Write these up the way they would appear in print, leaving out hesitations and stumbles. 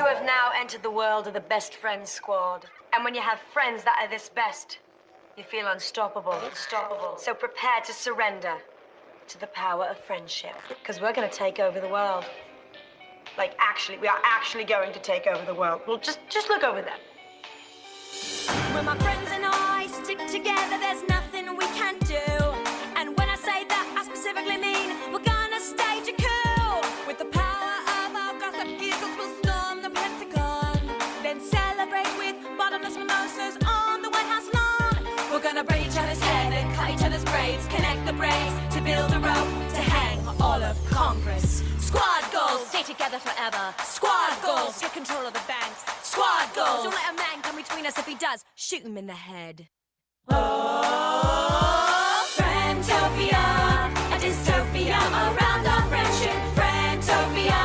You have now entered the world of the best friends squad. And when you have friends that are this best, you feel unstoppable. So prepare to surrender to the power of friendship. Because we're going to take over the world. Like, actually, we are actually going to take over the world. Well, just look over there. When my friends and I stick together, there's nothing we can do. And when I say that, I specifically mean we're gonna stage a coup. With the power of our gossip giggles, we'll storm the Pentagon. Then celebrate with bottomless mimosas on the White House lawn. We're gonna braid each other's hair, then cut each other's braids, connect the braids to build a rope to hang all of Congress. Squad goals, stay together forever. Squad goals, get control of the banks. Squad goals, don't let a man come between us. If he does, shoot him in the head. Oh, Friendtopia, a dystopia around our friendship. Friendtopia,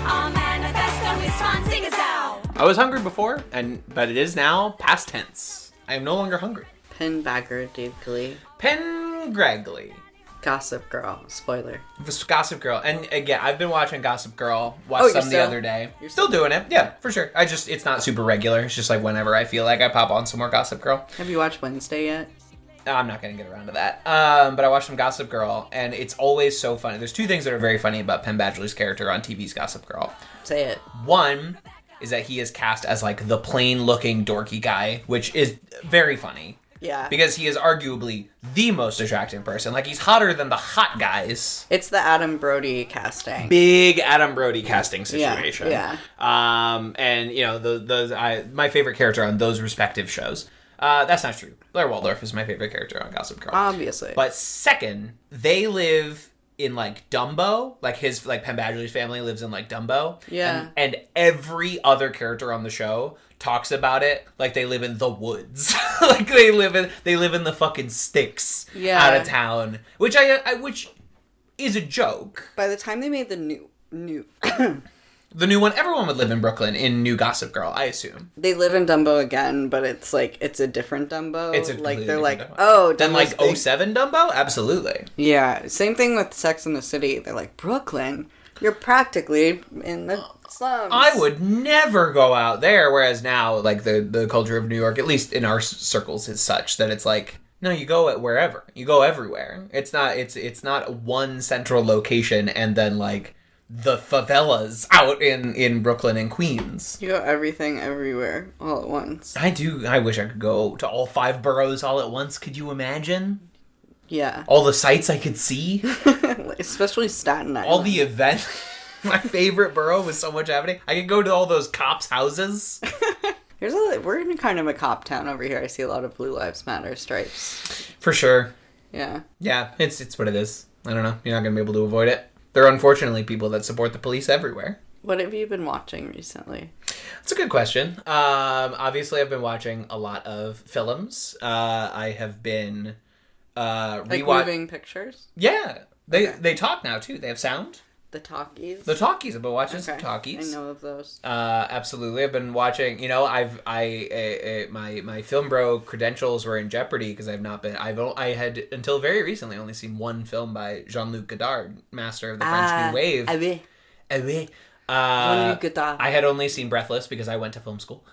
our manifesto is fun, sing us out. I was hungry before, but it is now past tense. I am no longer hungry. Penbagger-Diggly. Pengraggly. Gossip Girl. Spoiler. Gossip Girl. And again, I've been watching Gossip Girl. Watched some the other day. You're still doing it. Yeah, for sure. It's not super regular. It's just like whenever I feel like I pop on some more Gossip Girl. Have you watched Wednesday yet? I'm not going to get around to that. But I watched some Gossip Girl, and it's always so funny. There's two things that are very funny about Penn Badgley's character on TV's Gossip Girl. Say it. One is that he is cast as like the plain-looking dorky guy, which is very funny. Yeah. Because he is arguably the most attractive person. Like, he's hotter than the hot guys. It's the Adam Brody casting. Big Adam Brody casting situation. Yeah. And, you know, my favorite character on those respective shows. That's not true. Blair Waldorf is my favorite character on Gossip Girl. Obviously. But second, they live in, like, Dumbo. Like, Penn Badgley's family lives in, like, Dumbo. Yeah. And every other character on the show talks about it like they live in the woods. Like they live in the fucking sticks out of town, which is a joke. By the time they made the new the new one, everyone would live in Brooklyn in New Gossip Girl, I assume. They live in Dumbo again, but it's like it's a different Dumbo. It's a like they're like, Dumbo. oh, then like big. 07 Dumbo? Absolutely. Yeah, same thing with Sex and the City. They're like, Brooklyn, you're practically in the slums. I would never go out there, whereas now, like, the culture of New York, at least in our circles, is such that it's like, no, you go wherever. You go everywhere. It's not one central location and then, like, the favelas out in Brooklyn and Queens. You go everything everywhere all at once. I wish I could go to all 5 boroughs all at once. Could you imagine? Yeah. All the sights I could see. Especially Staten Island. All the events. My favorite borough with so much happening. I could go to all those cops' houses. We're in kind of a cop town over here. I see a lot of Blue Lives Matter stripes. For sure. Yeah. Yeah, it's what it is. I don't know. You're not going to be able to avoid it. There are unfortunately people that support the police everywhere. What have you been watching recently? That's a good question. Obviously, I've been watching a lot of films. I have been like moving pictures? Yeah. They talk now, too. They have sound. The talkies? The talkies. I've been watching some talkies. I know of those. Absolutely. I've been watching, you know, my film bro credentials were in jeopardy because I had until very recently only seen one film by Jean-Luc Godard, master of the French New Wave. Jean-Luc Godard. I had only seen Breathless because I went to film school.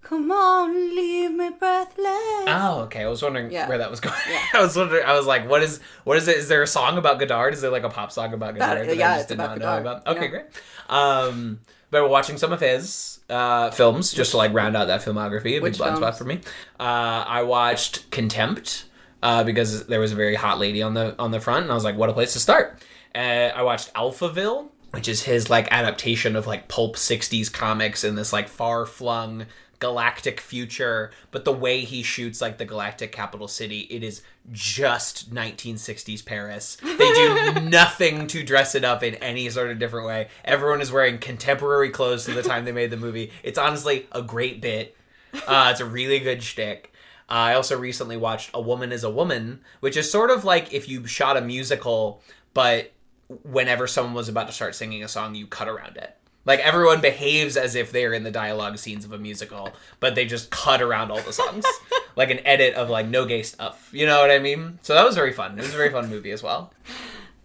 Come on, leave me breathless. Oh, okay. I was wondering where that was going. Yeah. I was like, what is it? Is there a song about Godard? Is there like a pop song about Godard that I just did not know about? Okay, great. But we're watching some of his films just to like round out that filmography. A big blind spot for me. I watched Contempt because there was a very hot lady on the front, and I was like, what a place to start. I watched Alphaville, which is his like adaptation of like pulp 60s comics in this like far-flung galactic future, but the way he shoots like the galactic capital city, it is just 1960s Paris. They do nothing to dress it up in any sort of different way. Everyone is wearing contemporary clothes to the time they made the movie. It's honestly a great bit. It's a really good shtick. I also recently watched A Woman is a Woman, which is sort of like if you shot a musical, but whenever someone was about to start singing a song, you cut around it. Like, everyone behaves as if they're in the dialogue scenes of a musical, but they just cut around all the songs. Like an edit of, like, no gay stuff. You know what I mean? So that was very fun. It was a very fun movie as well.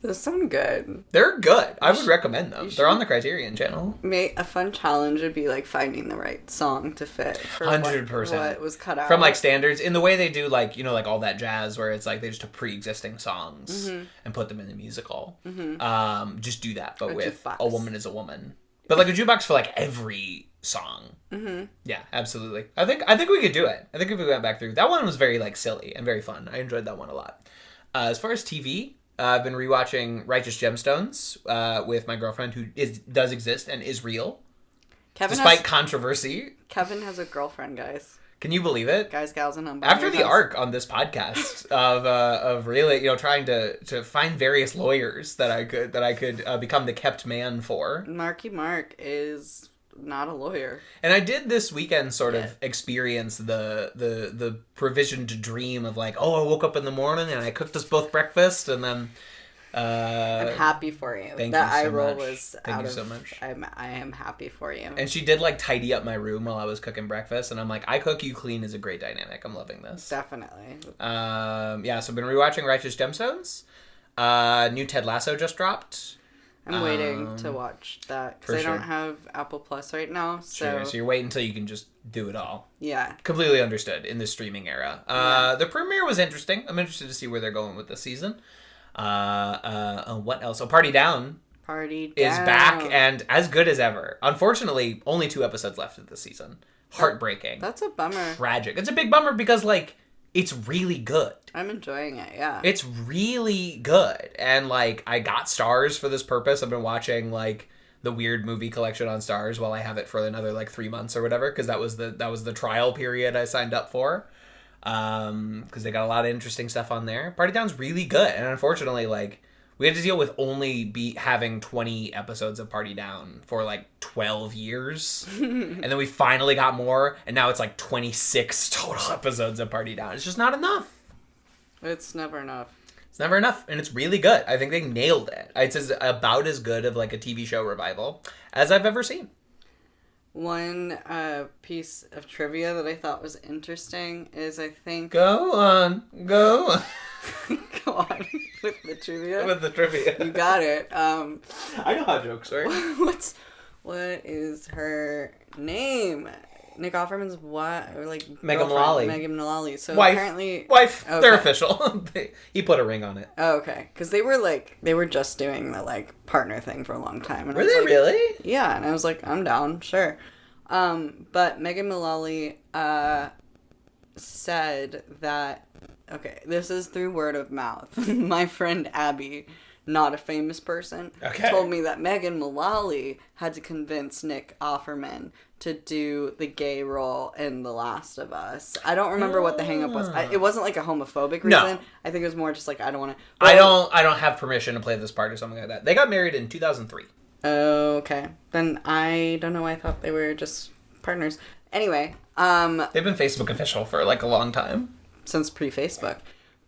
Those sound good. They're good. I would recommend them. They're on the Criterion channel. A fun challenge would be like finding the right song to fit for 100%. what was cut out. From like standards, in the way they do like, you know, like all that jazz where it's like they just took pre-existing songs and put them in the musical. Just do that, but with jukebox. A Woman is a Woman. But like a jukebox for like every song. Yeah, absolutely. I think we could do it. I think if we went back through, that one was very like silly and very fun. I enjoyed that one a lot. As far as TV, I've been rewatching Righteous Gemstones with my girlfriend, who does exist and is real, despite controversy. Kevin has a girlfriend, guys. Can you believe it? Guys, gals, and non-binary. After the arc on this podcast of really, you know, trying to find various lawyers that I could become the kept man for. Marky Mark is not a lawyer. And I did this weekend sort of experience the provisioned dream of like, oh, I woke up in the morning and I cooked us both breakfast, and then I'm happy for you. Thank that you so eye roll much. was Thank out you of, so much. I am happy for you. And she did like tidy up my room while I was cooking breakfast, and I'm like, I cook, you clean is a great dynamic. I'm loving this. Definitely. Yeah, so I've been rewatching Righteous Gemstones. New Ted Lasso just dropped. I'm waiting to watch that because I don't have Apple Plus right now. So you're waiting until you can just do it all. Yeah. Completely understood in the streaming era. The premiere was interesting. I'm interested to see where they're going with this season. What else? Oh, Party Down. Party Down is back and as good as ever. Unfortunately, only 2 episodes left of the season. Heartbreaking. That's a bummer. Tragic. It's a big bummer because like it's really good. I'm enjoying it, yeah. It's really good. And like I got Stars for this purpose. I've been watching like the weird movie collection on Stars while I have it for another like 3 months or whatever, because that was the trial period I signed up for. Because they got a lot of interesting stuff on there. Party Down's really good, and unfortunately like we had to deal with only having 20 episodes of Party Down for like 12 years. And then we finally got more, and now it's like 26 total episodes of Party Down. It's just not enough. It's never enough. It's never enough, and it's really good. I think they nailed it. It's about as good of like a TV show revival as I've ever seen. One piece of trivia that I thought was interesting is I think... Go on. Go on with the trivia. With the trivia. You got it. I know how jokes work. What is her name? Nick Offerman's what? Or like Megan Mullally. Megan Mullally. So wife. apparently... Wife. Okay. They're official. He put a ring on it. Oh, okay. Because they were just doing the like partner thing for a long time. And Were they really? Yeah, and I was like, I'm down, sure. But Megan Mullally said that, okay, this is through word of mouth. My friend Abby, not a famous person, told me that Megan Mullally had to convince Nick Offerman to do the gay role in The Last of Us. I don't remember what the hang-up was. It wasn't like a homophobic reason. No. I think it was more just like, I don't want to... I don't have permission to play this part or something like that. They got married in 2003. Okay. Then I don't know why I thought they were just partners. Anyway, they've been Facebook official for like a long time. Since pre-Facebook.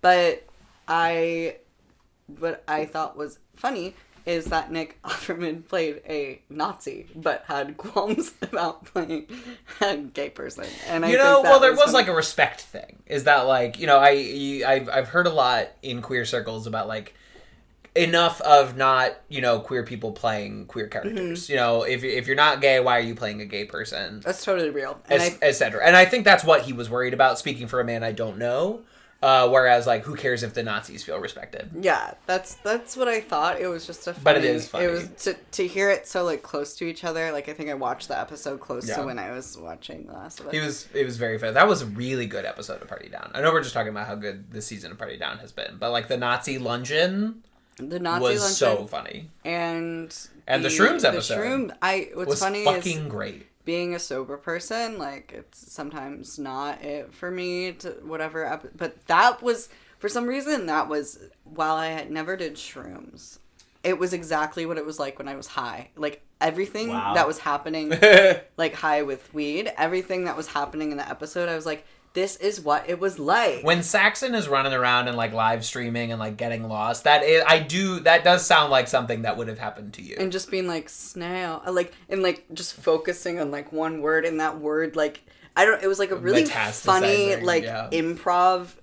But what I thought was funny is that Nick Offerman played a Nazi, but had qualms about playing a gay person. And I think that there was like a respect thing. Is that like, you know, I've heard a lot in queer circles about like enough of not, you know, queer people playing queer characters. Mm-hmm. You know, if you're not gay, why are you playing a gay person? That's totally real. Et cetera. And I think that's what he was worried about, speaking for a man I don't know. Whereas, like, who cares if the Nazis feel respected? Yeah, that's what I thought. It was just a funny... But it is funny. It was to hear it so, like, close to each other. Like, I think I watched the episode close to when I was watching The Last of Us. It was very fun. That was a really good episode of Party Down. I know we're just talking about how good this season of Party Down has been. But, like, the Nazi luncheon... was so funny. And the Shrooms episode what's funny fucking is great. Being a sober person, like, it's sometimes not it for me to whatever. But that was, for some reason, while I had never did shrooms, it was exactly what it was like when I was high. Like, everything that was happening, like, high with weed, everything that was happening in the episode, I was like, this is what it was like. When Saxon is running around and like live streaming and like getting lost, that does sound like something that would have happened to you. And just being like snail, like, and like just focusing on like one word, and that word, like, it was like a really funny like improv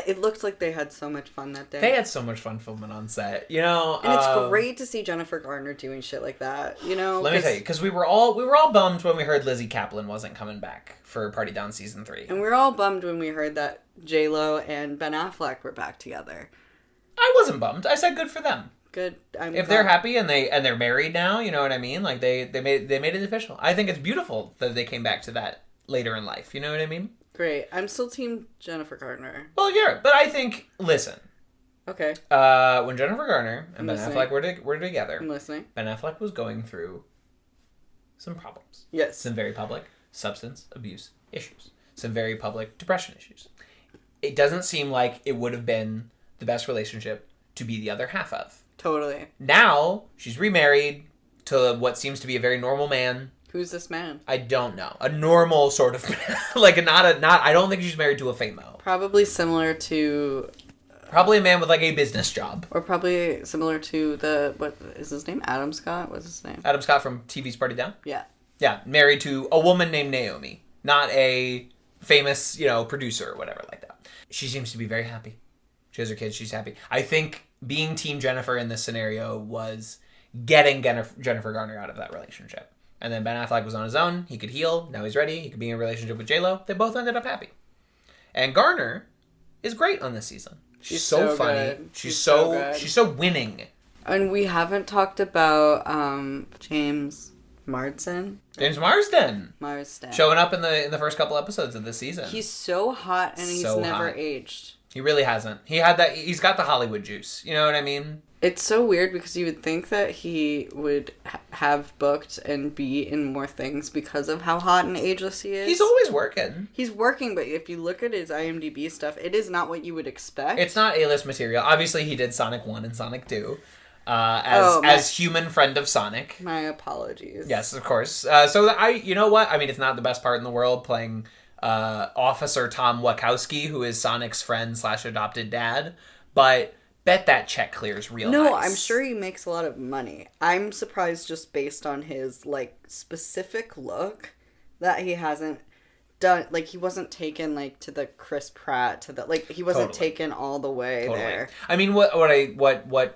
it looked like they had so much fun that day. They had so much fun filming on set, you know. And it's great to see Jennifer Garner doing shit like that, you know. Let me tell you, because we were all bummed when we heard Lizzie Kaplan wasn't coming back for Party Down season 3, and we were all bummed when we heard that J-Lo and Ben Affleck were back together. I wasn't bummed. I said good for them. Good. If they're happy and they're married now, you know what I mean? Like they made it official. I think it's beautiful that they came back to that later in life. You know what I mean? Great. I'm still team Jennifer Garner. Well, yeah, but I think listen. Okay. When Jennifer Garner and Ben Affleck were together, I'm listening. Ben Affleck was going through some problems. Yes. Some very public substance abuse issues. Some very public depression issues. It doesn't seem like it would have been the best relationship to be the other half of. Totally. Now, she's remarried to what seems to be a very normal man. Who's this man? I don't know. A normal sort of man. Like, I don't think she's married to a famo. Probably similar to... Probably a man with, like, a business job. Or probably similar to what is his name? Adam Scott? What's his name? Adam Scott from TV's Party Down? Yeah. Yeah, married to a woman named Naomi. Not a famous, producer or whatever like that. She seems to be very happy. She has her kids. She's happy. I think being Team Jennifer in this scenario was getting Jennifer Garner out of that relationship. And then Ben Affleck was on his own. He could heal. Now he's ready. He could be in a relationship with J-Lo. They both ended up happy. And Garner is great on this season. She's so funny. Good. She's so winning. And we haven't talked about James Marsden. James Marsden. Marsden. Showing up in the first couple episodes of this season. He's so hot and he's never aged. He really hasn't. He's got the Hollywood juice. You know what I mean? It's so weird because you would think that he would have booked and be in more things because of how hot and ageless he is. He's always working. He's working, but if you look at his IMDb stuff, it is not what you would expect. It's not A-list material. Obviously, he did Sonic 1 and Sonic 2 as human friend of Sonic. My apologies. Yes, of course. You know what? I mean, it's not the best part in the world playing Officer Tom Wachowski, who is Sonic's friend / adopted dad, but bet that check clears real nice. No, I'm sure he makes a lot of money. I'm surprised just based on his, specific look that he hasn't done, he wasn't taken, to the Chris Pratt, to the, he wasn't taken all the way there. I mean, what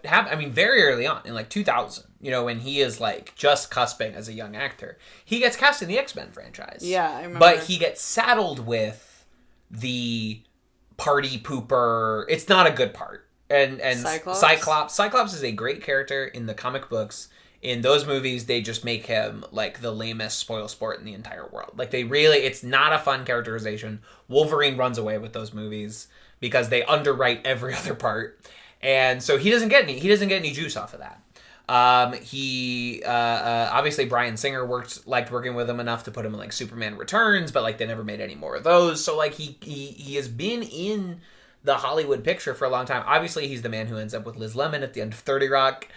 happened, I mean, very early on, in, 2000, when he is, just cusping as a young actor, he gets cast in the X-Men franchise. Yeah, I remember. But he gets saddled with the party pooper. It's not a good part. And Cyclops is a great character in the comic books. In those movies, they just make him the lamest spoil sport in the entire world. It's not a fun characterization. Wolverine runs away with those movies because they underwrite every other part, and so he doesn't get any juice off of that. Obviously Bryan Singer liked working with him enough to put him in Superman Returns, but they never made any more of those. So he has been in the Hollywood picture for a long time. Obviously, he's the man who ends up with Liz Lemon at the end of 30 Rock,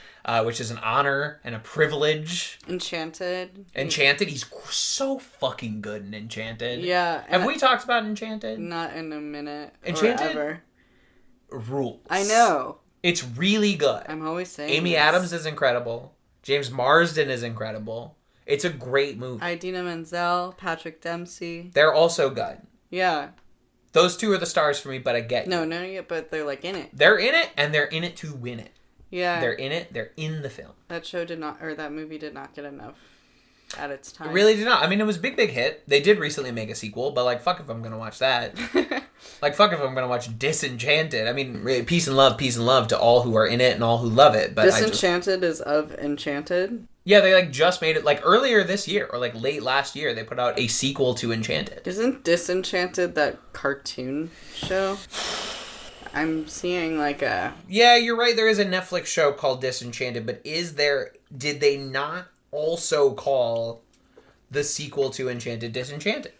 which is an honor and a privilege. Enchanted. He's so fucking good in Enchanted. Yeah. Have we talked about Enchanted? Not in a minute. Enchanted? Or ever. Rules. I know. It's really good. I'm always saying Amy Adams is incredible. James Marsden is incredible. It's a great movie. Idina Menzel, Patrick Dempsey. They're also good. Yeah. Those two are the stars for me, but I get you. No, but they're in it. They're in it, and they're in it to win it. Yeah. They're in it. They're in the film. That movie did not get enough at its time. It really did not. I mean, it was a big hit. They did recently make a sequel, but fuck if I'm gonna watch that. Fuck if I'm gonna watch Disenchanted. I mean, really, peace and love to all who are in it and all who love it. But Disenchanted is of Enchanted. Yeah, they just made it earlier this year or late last year. They put out a sequel to Enchanted. Isn't Disenchanted that cartoon show? I'm seeing a... Yeah, you're right. There is a Netflix show called Disenchanted, but did they not also call the sequel to Enchanted Disenchanted?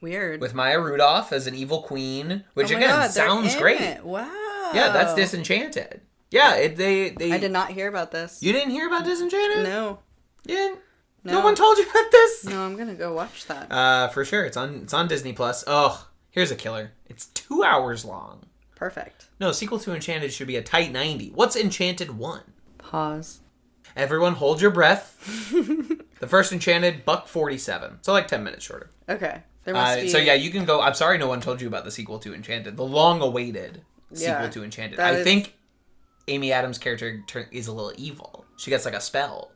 Weird. With Maya Rudolph as an evil queen, which sounds great. It. Wow. Yeah, that's Disenchanted. Yeah, they. I did not hear about this. You didn't hear about Disenchanted? No. Yeah. No one told you about this? No, I'm gonna go watch that. For sure. It's on Disney Plus. Oh, here's a killer. It's 2 hours long. Perfect. No, sequel to Enchanted should be a tight 90. What's Enchanted 1? Pause. Everyone hold your breath. The first Enchanted, $147. So 10 minutes shorter. Okay. There must be... So yeah, you can go. I'm sorry no one told you about the sequel to Enchanted. The long-awaited sequel to Enchanted. I think Amy Adams' character is a little evil. She gets like a spell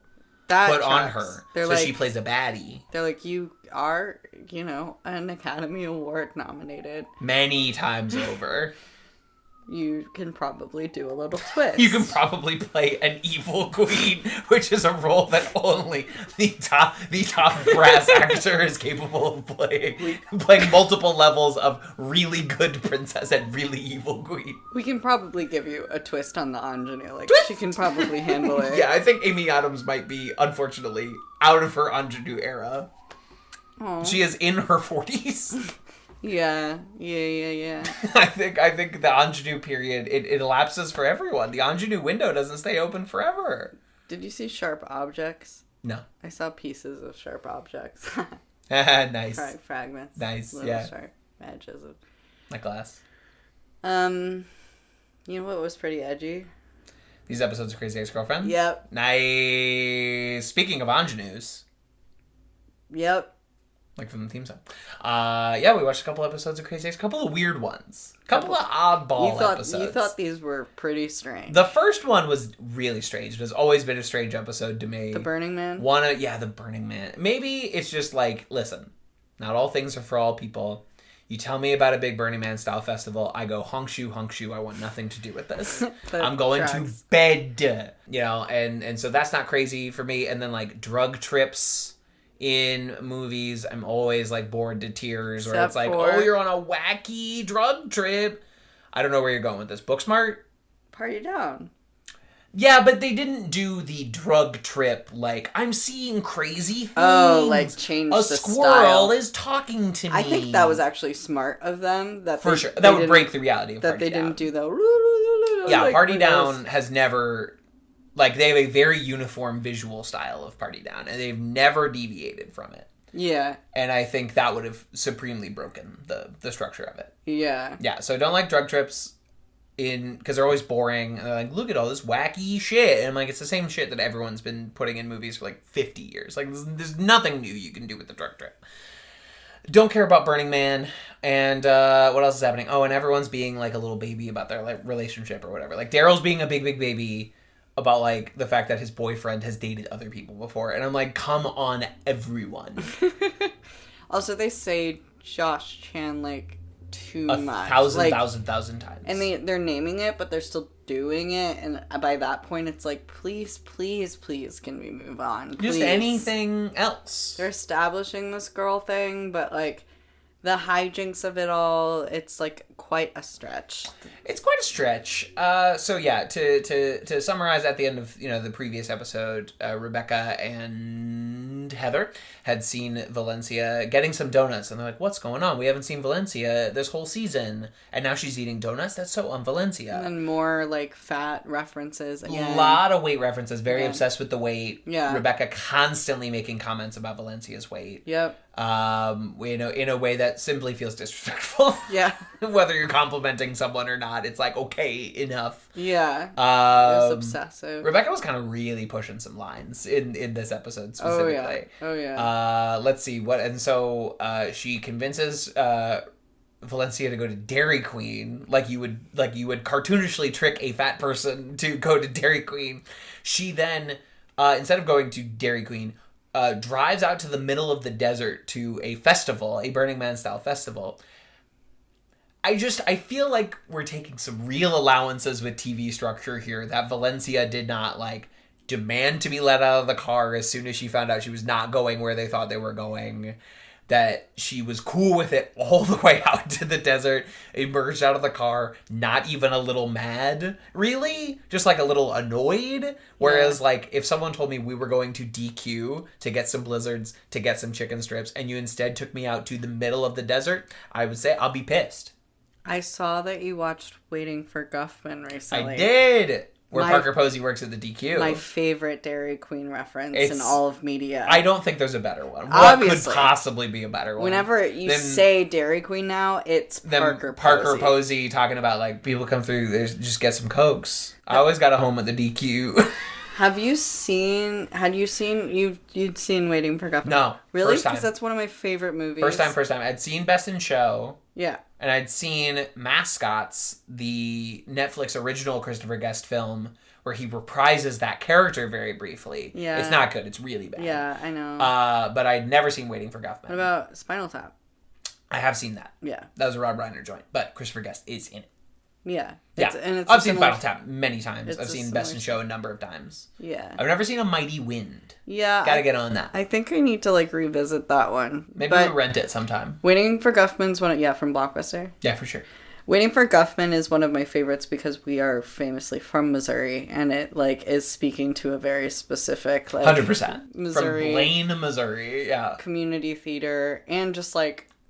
put on her. So she plays a baddie. They're like, you are, an Academy Award nominated. Many times over. You can probably do a little twist. You can probably play an evil queen, which is a role that only the top brass actor is capable of playing. Playing multiple levels of really good princess and really evil queen. We can probably give you a twist on the ingenue. Like, twist! She can probably handle it. Yeah, I think Amy Adams might be, unfortunately, out of her ingenue era. Aww. She is in her 40s. Yeah. I think the ingenue period, it elapses for everyone. The ingenue window doesn't stay open forever. Did you see Sharp Objects? No. I saw pieces of Sharp Objects. Nice. Fragments. Nice, little sharp edges of... Like glass. You know what was pretty edgy? These episodes of Crazy Ex-Girlfriend? Yep. Nice. Speaking of ingenues. Yep. Like from the theme song. Yeah, we watched a couple episodes of Crazy Ex. A couple of weird ones. A couple of oddball episodes. You thought these were pretty strange. The first one was really strange. It has always been a strange episode to me. The Burning Man? The Burning Man. Maybe it's just like, listen, not all things are for all people. You tell me about a big Burning Man style festival, I go, honk shoe, I want nothing to do with this. I'm going to bed. And so that's not crazy for me. And then like drug trips in movies, I'm always like bored to tears, where it's like, oh, you're on a wacky drug trip. I don't know where you're going with this. Booksmart? Party Down. Yeah, but they didn't do the drug trip, like, I'm seeing crazy things. Oh, like change the style. A squirrel is talking to me. I think that was actually smart of them. For sure. That would break the reality of Party Down. That they didn't do the... Yeah, like, Party Down has never... Like, they have a very uniform visual style of Party Down, and they've never deviated from it. Yeah. And I think that would have supremely broken the structure of it. Yeah. Yeah, so I don't like drug trips because they're always boring. And they're like, look at all this wacky shit. And I'm like, it's the same shit that everyone's been putting in movies for like 50 years. Like, there's nothing new you can do with the drug trip. Don't care about Burning Man. And what else is happening? Oh, and everyone's being like a little baby about their like relationship or whatever. Like, Daryl's being a big baby about like the fact that his boyfriend has dated other people before, and I'm like, come on, everyone. Also, they say Josh Chan like too much, 1,000 times, and they're naming it, but they're still doing it, and by that point, it's like, please, can we move on? Please. Just anything else. They're establishing this girl thing, but like the hijinks of it all, it's like quite a stretch. It's quite a stretch. So yeah, to summarize, at the end of the previous episode, Rebecca and Heather had seen Valencia getting some donuts, and they're like, "What's going on? We haven't seen Valencia this whole season, and now she's eating donuts. That's so un-Valencia." And then more like fat references again. A lot of weight references. Very obsessed with the weight. Yeah. Rebecca constantly making comments about Valencia's weight. Yep. In a way that simply feels disrespectful. Yeah. Whether you're complimenting someone or not, it's like, okay, enough. Yeah. It was obsessive. Rebecca was kind of really pushing some lines in this episode specifically. Oh yeah. Let's see what, and so she convinces Valencia to go to Dairy Queen, like you would cartoonishly trick a fat person to go to Dairy Queen. She then, instead of going to Dairy Queen, drives out to the middle of the desert to a festival, a Burning Man style festival. I feel like we're taking some real allowances with TV structure here, that Valencia did not like demand to be let out of the car as soon as she found out she was not going where they thought they were going. That she was cool with it all the way out to the desert, emerged out of the car, not even a little mad, really, just like a little annoyed. Whereas like if someone told me we were going to DQ to get some blizzards, to get some chicken strips, and you instead took me out to the middle of the desert, I would say I'll be pissed. I saw that you watched Waiting for Guffman recently. I did! Where Parker Posey works at the DQ. My favorite Dairy Queen reference in all of media. I don't think there's a better one. Obviously. What could possibly be a better one? Whenever you say Dairy Queen now, it's Parker Posey talking about, like, people come through, just get some Cokes. I always got a home at the DQ. Had you seen you'd seen Waiting for Guffman? No. Really? First time. Because that's one of my favorite movies. First time. I'd seen Best in Show. Yeah. And I'd seen Mascots, the Netflix original Christopher Guest film, where he reprises that character very briefly. Yeah. It's not good. It's really bad. Yeah, I know. But I'd never seen Waiting for Guffman. What about Spinal Tap? I have seen that. Yeah. That was a Rob Reiner joint, but Christopher Guest is in it. Yeah. I've seen Spinal Tap many times. I've seen Best in Show a number of times. Yeah. I've never seen A Mighty Wind. Yeah. Gotta get on that. I think I need to revisit that one. Maybe we'll rent it sometime. Waiting for Guffman's from Blockbuster. Yeah, for sure. Waiting for Guffman is one of my favorites because we are famously from Missouri, and it is speaking to a very specific 100% Missouri, from Blaine, Missouri. Yeah, community theater, and just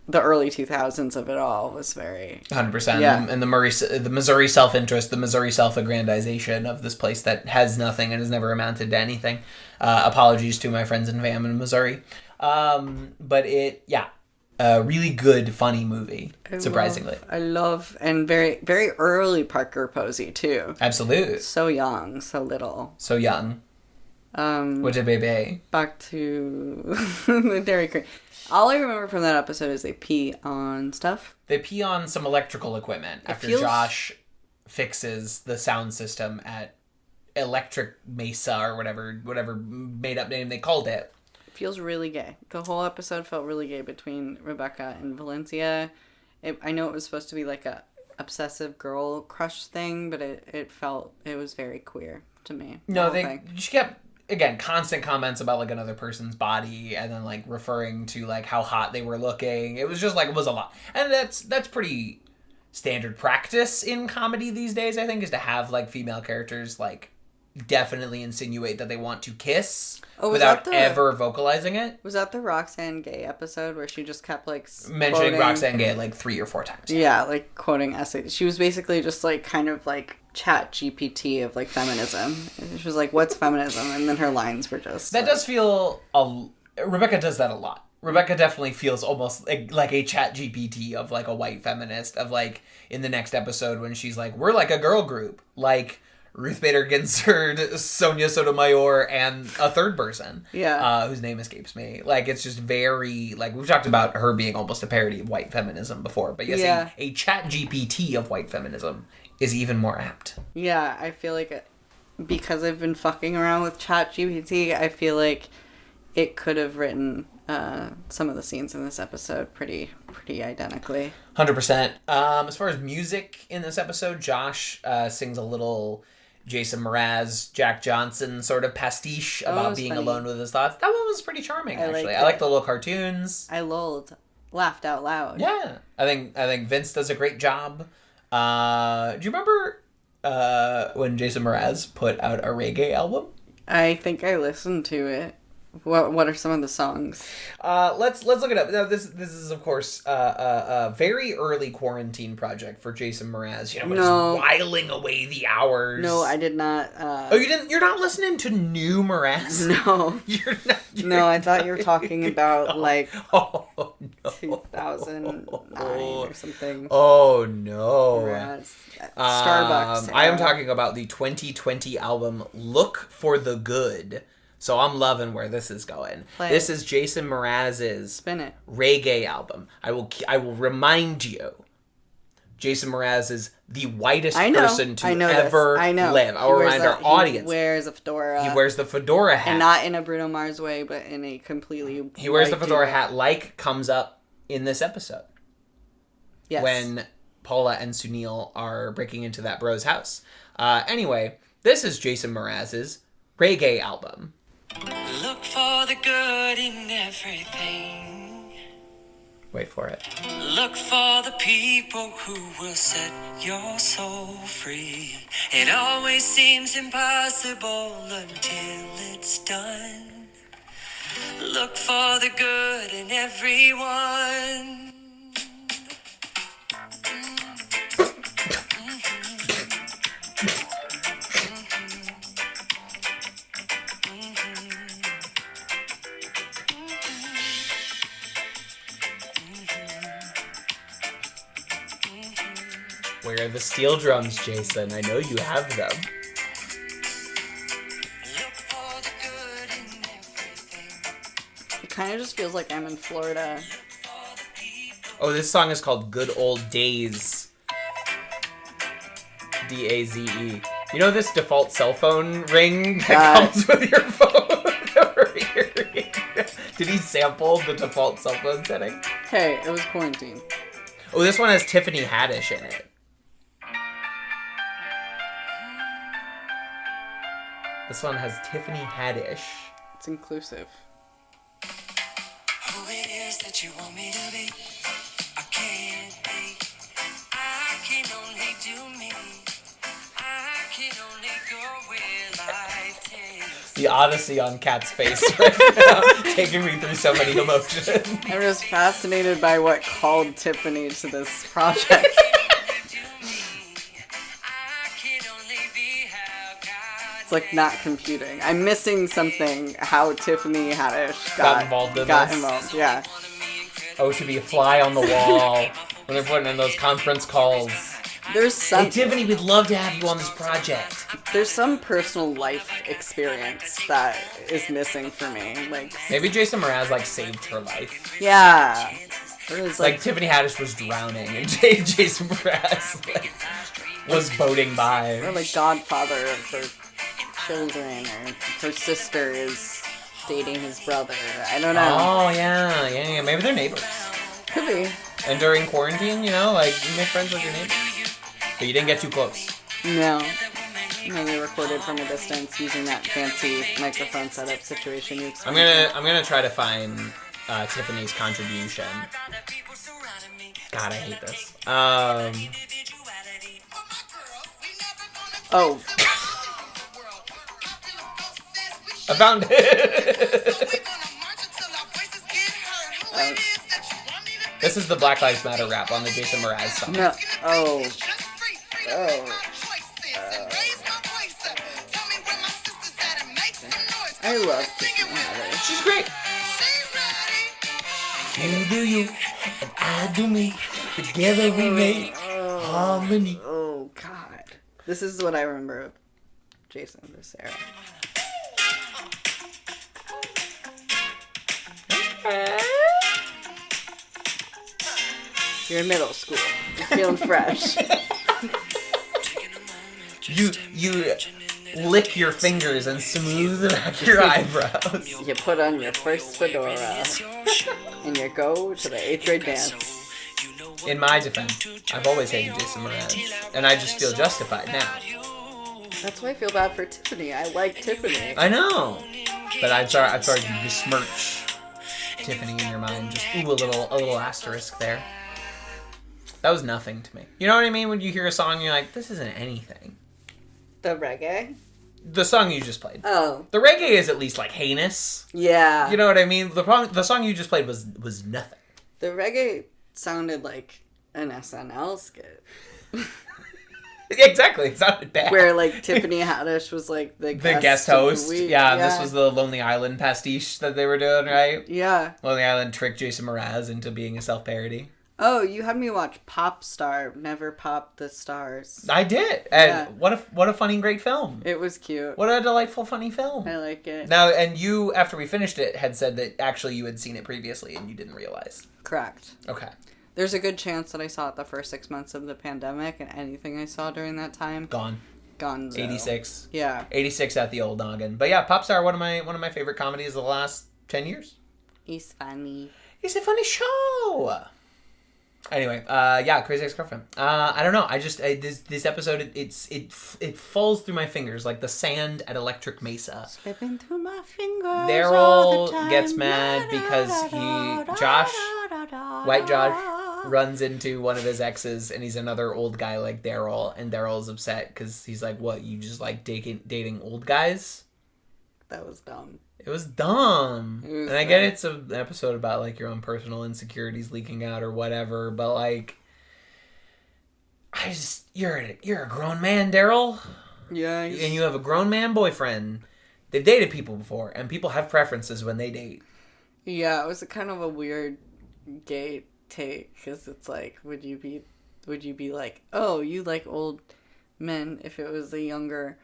the early 2000s of it all was very 100%. Yeah. And the Missouri self-interest, the Missouri self-aggrandization of this place that has nothing and has never amounted to anything. Apologies to my friends and fam in Missouri. But a really good, funny movie, surprisingly. I love, and very, very early Parker Posey, too. Absolutely. So young, so little. So young. What a baby. Back to the Dairy Queen. All I remember from that episode is they pee on stuff. They pee on some electrical equipment after Josh fixes the sound system at Electric Mesa or whatever made up name they called it. It feels really gay. The whole episode felt really gay between Rebecca and Valencia. I know it was supposed to be a obsessive girl crush thing, but it was very queer to me. No, she kept, again, constant comments about another person's body and then referring to how hot they were looking. It was just it was a lot. And that's pretty standard practice in comedy these days, I think, is to have female characters definitely insinuate that they want to kiss without ever vocalizing it. Was that the Roxanne Gay episode where she just kept mentioning quoting, Roxanne Gay 3 or 4 times? Yeah, quoting essays. She was basically just kind of chat GPT of feminism. She was what's feminism? And then her lines were just that does feel Rebecca does that a lot. Rebecca definitely feels almost like a chat GPT of a white feminist of in the next episode when she's we're a girl group Ruth Bader Ginsburg, Sonia Sotomayor, and a third person. Yeah. Whose name escapes me. It's just very, we've talked about her being almost a parody of white feminism before, but yes, a chat GPT of white feminism is even more apt. Yeah, I feel because I've been fucking around with chat GPT, I feel it could have written some of the scenes in this episode pretty identically. 100%. As far as music in this episode, Josh sings a little Jason Mraz, Jack Johnson sort of pastiche about being funny. alone with his thoughts. That one was pretty charming, actually. I it. like the little cartoons. I laughed out loud. Yeah. I think Vince does a great job. Do you remember when Jason Mraz put out a reggae album? I think I listened to it. What are some of the songs? Let's look it up. Now, this is of course a very early quarantine project for Jason Mraz. Just whiling away the hours. No, I did not. Oh, you didn't. You're not listening to new Mraz. No, you're not. No, I thought you were talking about 2009 or something. Oh no. Mraz. Starbucks. I am talking about the 2020 album "Look for the Good." So I'm loving where this is going. This is Jason Mraz's reggae album. I will remind you, Jason Mraz is the whitest person to ever live. I will remind our audience. He wears a fedora. He wears the fedora hat. And not in a Bruno Mars way, but in a completely He wears the fedora hat comes up in this episode. Yes. When Paula and Sunil are breaking into that bro's house. Anyway, this is Jason Mraz's reggae album. Look for the good in everything. Wait for it. Look for the people who will set your soul free. It always seems impossible until it's done. Look for the good in everyone. Where are the steel drums, Jason? I know you have them. It kind of just feels like I'm in Florida. Oh, this song is called Good Old Days. Daze. You know this default cell phone ring that comes with your phone? Did he sample the default cell phone setting? Hey, it was quarantine. Oh, this one has Tiffany Haddish in it. This one has Tiffany Haddish. It's inclusive. Who it is that you want me to be? I can't be. I can only do me. I can only go where life takes. The odyssey on Kat's face right now, taking me through so many emotions. I'm just fascinated by what called Tiffany to this project. It's like not computing. I'm missing something. How Tiffany Haddish got involved in this? Yeah. Oh, to be a fly on the wall when they're putting in those conference calls. There's some. Hey, Tiffany, we'd love to have you on this project. There's some personal life experience that is missing for me. Like maybe Jason Mraz like saved her life. Yeah. It was like Tiffany Haddish was drowning and Jason Mraz like was boating by. Or like godfather of her children, or her sister is dating his brother. I don't know. Oh yeah. Maybe they're neighbors. Could be. And during quarantine, you know, like you make friends with your neighbors, but you didn't get too close. No. No, they recorded from a distance using that fancy microphone setup situation you explained. I'm gonna try to find Tiffany's contribution. God, I hate this. Oh. I found it. This is the Black Lives Matter rap on the Jason Mraz song. No. Oh. I love Tiffany Haddish. She's great. You do you, and I do me. Together we make harmony. Oh, God. This is what I remember of Jason this era. You're in middle school. You're feeling fresh. You lick your fingers and smooth back your eyebrows. You put on your first fedora. And you go to the 8th grade dance. In my defense, I've always hated Jason Mraz. And I just feel justified now. That's why I feel bad for Tiffany. I like Tiffany. I know. But I'm sorry you besmirch Tiffany in your mind. Just a little asterisk there. That was nothing to me. You know what I mean? When you hear a song, you're like, this isn't anything. The reggae? The song you just played. Oh. The reggae is at least, like, heinous. Yeah. You know what I mean? The song you just played was nothing. The reggae sounded like an SNL skit. Exactly. It sounded bad. Where, like, Tiffany Haddish was, like, the guest host. Yeah, this was the Lonely Island pastiche that they were doing, right? Yeah. Lonely Island tricked Jason Mraz into being a self-parody. Oh, you had me watch Pop Star, Never Pop the Stars. I did. And what a funny, great film. It was cute. What a delightful, funny film. I like it. Now, and you, after we finished it, had said that actually you had seen it previously and you didn't realize. Correct. Okay. There's a good chance that I saw it the first 6 months of the pandemic, and anything I saw during that time... Gone. 86. Yeah. 86 at the old noggin. But yeah, Popstar, one of my favorite comedies of the last 10 years. He's funny. It's a funny show. Anyway, Crazy Ex-Girlfriend. I don't know. I just this episode it falls through my fingers like the sand at Electric Mesa. Slipping through my fingers. Daryl gets mad because White Josh runs into one of his exes, and he's another old guy like Daryl, and Daryl's upset because he's like, "What? You just like dating old guys?" That was dumb. It was dumb. And I get it's an episode about, like, your own personal insecurities leaking out or whatever, but, like, you're a grown man, Daryl. Yeah. And you have a grown man boyfriend. They've dated people before, and people have preferences when they date. Yeah, it was kind of a weird gay take, because it's like, would you be like, oh, you like old men if it was a younger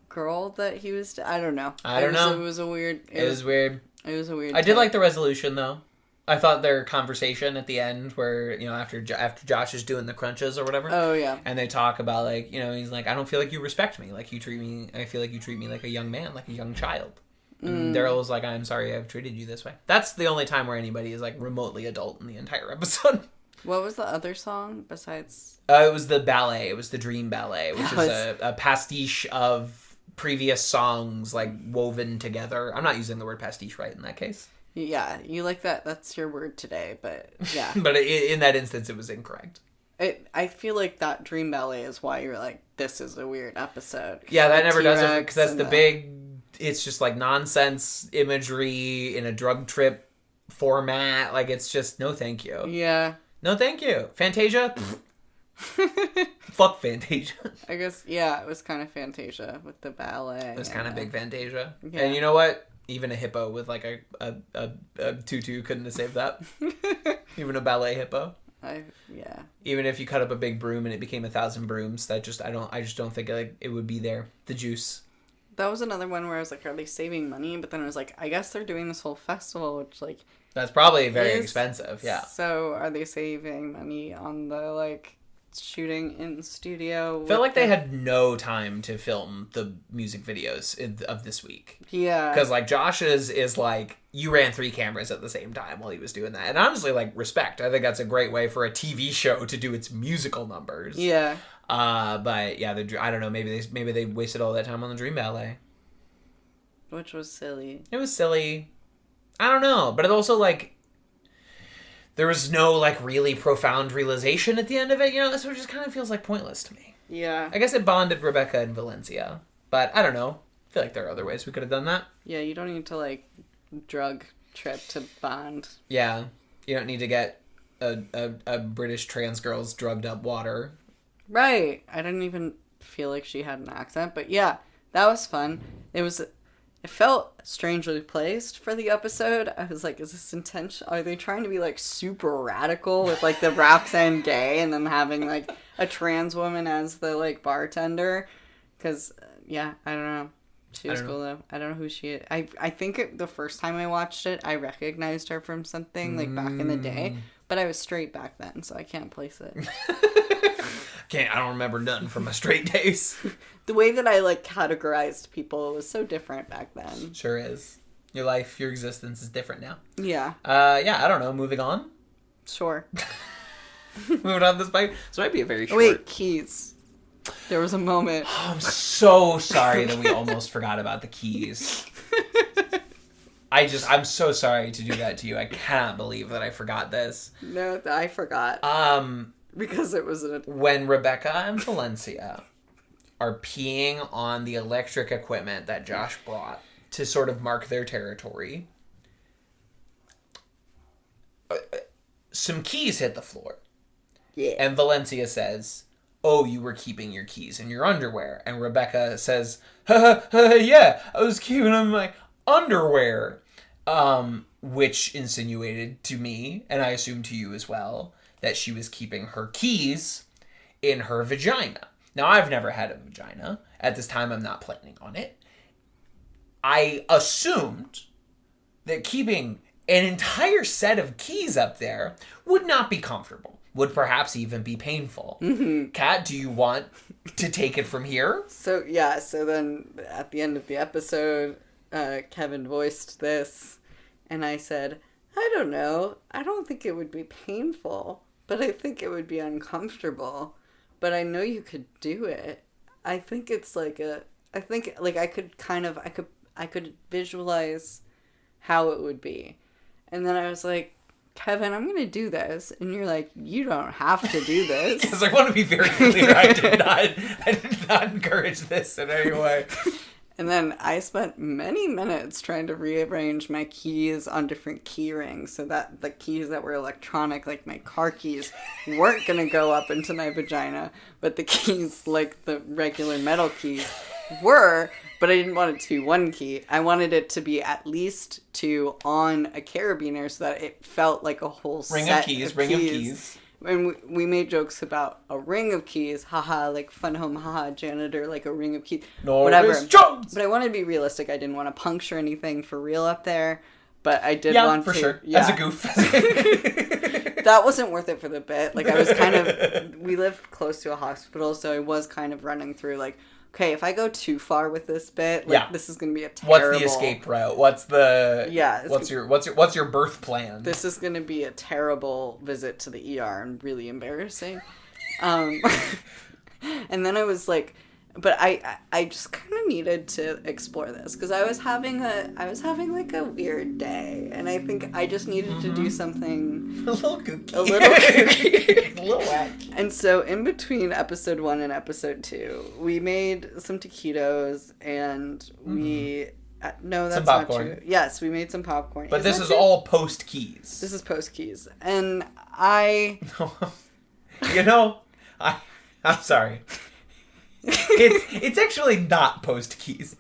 girl that he was... I don't know. I don't know. It was a weird... It was weird. It was a weird I did like the resolution, though. I thought their conversation at the end where, after Josh is doing the crunches or whatever. Oh, yeah. And they talk about, like, he's like, I don't feel like you respect me. Like, I feel like you treat me like a young man, like a young child. And Daryl was like, I'm sorry I've treated you this way. That's the only time where anybody is, like, remotely adult in the entire episode. What was the other song besides? It was the ballet. It was the Dream Ballet, which is a pastiche of previous songs, like, woven together. I'm not using the word pastiche right in that case. Yeah, you like that. That's your word today, but yeah. But in that instance, it was incorrect. I feel like that Dream Ballet is why you're like, this is a weird episode. Yeah, that never does it, because that's and the big... It's just, like, nonsense imagery in a drug trip format. Like, it's just, no thank you. Yeah. No thank you. Fantasia? Fuck Fantasia. I guess, yeah, it was kind of Fantasia with the ballet. It was kind of big Fantasia. Yeah. And you know what? Even a hippo with, like, a tutu couldn't have saved that. Even a ballet hippo. Yeah. Even if you cut up a big broom and it became 1,000 brooms, I just don't think, like, it would be there. The juice. That was another one where I was like, are they saving money? But then I was like, I guess they're doing this whole festival, which, like... That's probably very expensive, yeah. So are they saving money on the, like, shooting in studio? I feel like they had no time to film the music videos of this week. Yeah. Because, like, Josh's is, like, you ran 3 cameras at the same time while he was doing that. And honestly, like, respect. I think that's a great way for a TV show to do its musical numbers. Yeah. But, yeah, I don't know, maybe they wasted all that time on the Dream Ballet. Which was silly. It was silly. I don't know, but it also, like, there was no, like, really profound realization at the end of it, so it just kind of feels, like, pointless to me. Yeah. I guess it bonded Rebecca and Valencia, but I don't know. I feel like there are other ways we could have done that. Yeah, you don't need to, like, drug trip to bond. Yeah. You don't need to get a British trans girl's drugged up water. Right. I didn't even feel like she had an accent, but yeah, that was fun. It felt strangely placed for the episode. I was like, is this intentional? Are they trying to be, like, super radical with, like, the Roxanne Gay and then having, like, a trans woman as the, like, bartender? Because, yeah, I don't know. She was cool, though. I don't know who she is. I think the first time I watched it, I recognized her from something, like, back in the day. But I was straight back then, so I can't place it. I don't remember nothing from my straight days. The way that I, like, categorized people was so different back then. Sure is. Your life, your existence is different now. Yeah. Yeah, I don't know. Moving on? Sure. Moving on, this might be a very short... Wait, keys. There was a moment. Oh, I'm so sorry that we almost forgot about the keys. I'm so sorry to do that to you. I cannot believe that I forgot this. No, I forgot. Because it was when Rebecca and Valencia are peeing on the electric equipment that Josh brought to sort of mark their territory, some keys hit the floor. Yeah. And Valencia says, oh, you were keeping your keys in your underwear. And Rebecca says, yeah, I was keeping them in my underwear. Which insinuated to me, and I assume to you as well, that she was keeping her keys in her vagina. Now, I've never had a vagina. At this time, I'm not planning on it. I assumed that keeping an entire set of keys up there would not be comfortable, would perhaps even be painful. Mm-hmm. Kat, do you want to take it from here? So then at the end of the episode, Kevin voiced this, and I said, I don't know. I don't think it would be painful, but I think it would be uncomfortable. But I know you could do it. I think it's like I could visualize how it would be. And then I was like, Kevin, I'm going to do this. And you're like, you don't have to do this. Because I want to be very clear, I did not encourage this in any way. And then I spent many minutes trying to rearrange my keys on different key rings so that the keys that were electronic, like my car keys, weren't going to go up into my vagina. But the keys, like the regular metal keys, were. But I didn't want it to be one key. I wanted it to be at least 2 on a carabiner so that it felt like a whole ring set of keys. And we made jokes about a ring of keys, haha, like fun home, haha, janitor, like a ring of keys, no, whatever. Jones! But I wanted to be realistic. I didn't want to puncture anything for real up there. but I did Yeah, want for to. sure. Yeah. As a goof. That wasn't worth it for the bit. Like, I was kind of... We live close to a hospital, so I was kind of running through, like, okay, if I go too far with this bit, like, this is going to be a terrible... What's the escape route? What's the... Yeah. What's your birth plan? This is going to be a terrible visit to the ER and really embarrassing. And then I was like... But I just kind of needed to explore this because I was having like a weird day, and I think I just needed to do something a little kooky, a little whack. And so in between episode 1 and episode 2, we made some taquitos, and we no, that's not true. Yes, we made some popcorn. But this is all post keys. This is post keys, and I'm sorry. It's actually not post keys.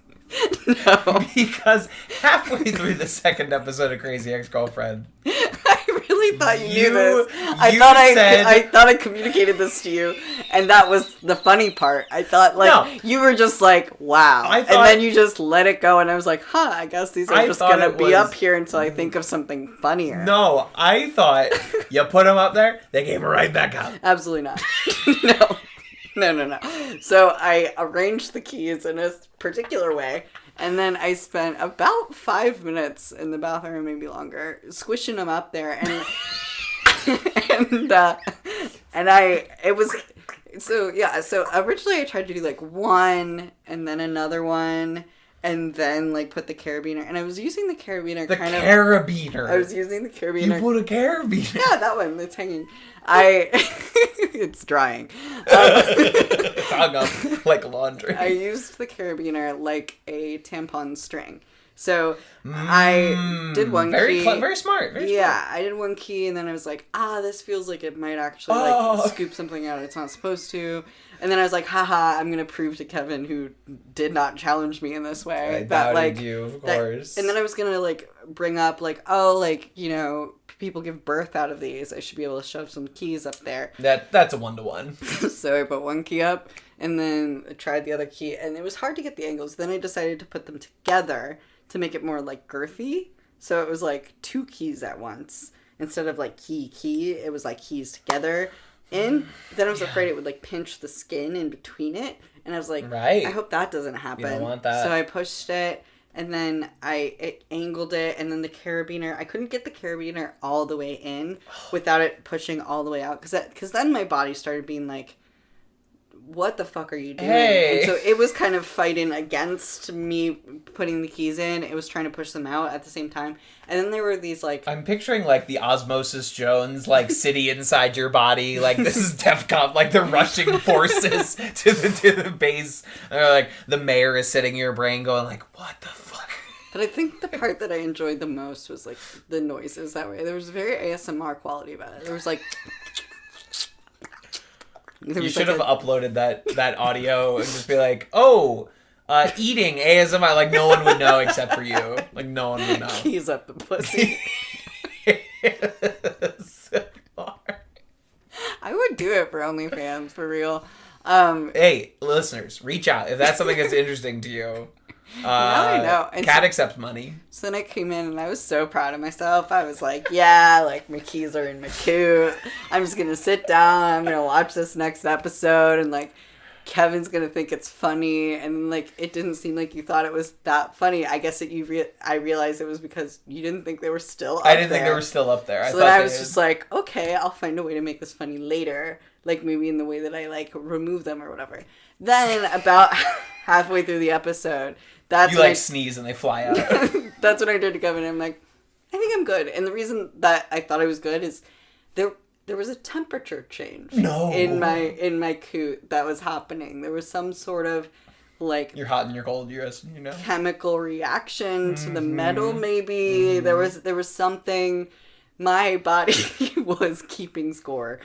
No. Because halfway through the second episode of Crazy Ex-Girlfriend, I really thought you knew this. I thought I communicated this to you, and that was the funny part. I thought you were just like, wow, and then you just let it go, and I was like, I guess these are just gonna be up here until I think of something funnier. No, I thought you put them up there, they came right back up. Absolutely not. No. No. So I arranged the keys in a particular way, and then I spent about 5 minutes in the bathroom, maybe longer, squishing them up there, and So originally I tried to do like one, and then another one, and then like put the carabiner, and I was using the carabiner carabiner. I was using the carabiner. You put a carabiner. Yeah, that one. It's hanging. It's drying. It's hung up like laundry. I used the carabiner like a tampon string. So I did one key. Very smart. Very smart. I did one key, and then I was like, this feels like it might actually like scoop something out it's not supposed to. And then I was like, haha, I'm gonna prove to Kevin, who did not challenge me in this way, I doubted you, of course. And then I was gonna like bring up like, people give birth out of these. I should be able to shove some keys up there. That's a 1-to-1. So I put one key up, and then I tried the other key, and it was hard to get the angles. Then I decided to put them together to make it more like girthy. So it was like 2 keys at once. Instead of like key, it was like keys together. Then I was afraid it would like pinch the skin in between it. And I was like, I hope that doesn't happen. You don't want that. So I pushed it, and then it angled it, and then the carabiner, I couldn't get the carabiner all the way in without it pushing all the way out. Because then my body started being like, what the fuck are you doing? Hey. And so it was kind of fighting against me putting the keys in. It was trying to push them out at the same time. And then there were these like... I'm picturing like the Osmosis Jones like city inside your body. Like this is DEFCON, like the rushing forces to the base. Like the mayor is sitting in your brain going like, what the fuck? But I think the part that I enjoyed the most was like the noises that way. There was very ASMR quality about it. There was like... You should have uploaded that audio and just be like, eating ASMR. Like, no one would know except for you. Like, no one would know. Keys up the pussy. So far. I would do it for OnlyFans, for real. Hey, listeners, reach out if that's something that's interesting to you. Now I know. And Cat accepts money. So then I came in, and I was so proud of myself. I was like, like my keys are in my coot. I'm just going to sit down. I'm going to watch this next episode, and like Kevin's going to think it's funny. And like it didn't seem like you thought it was that funny. I guess I realized it was because you didn't think they were still up there. I didn't think they were still up there. So then I was just like, okay, I'll find a way to make this funny later. Like maybe in the way that I like remove them or whatever. Then about halfway through the episode... sneeze and they fly out. That's what I did to Kevin. I'm like, I think I'm good. And the reason that I thought I was good is there was a temperature change in my coot that was happening. There was some sort of like you're hot and you're cold, chemical reaction to the metal. Maybe there was something. My body was keeping score.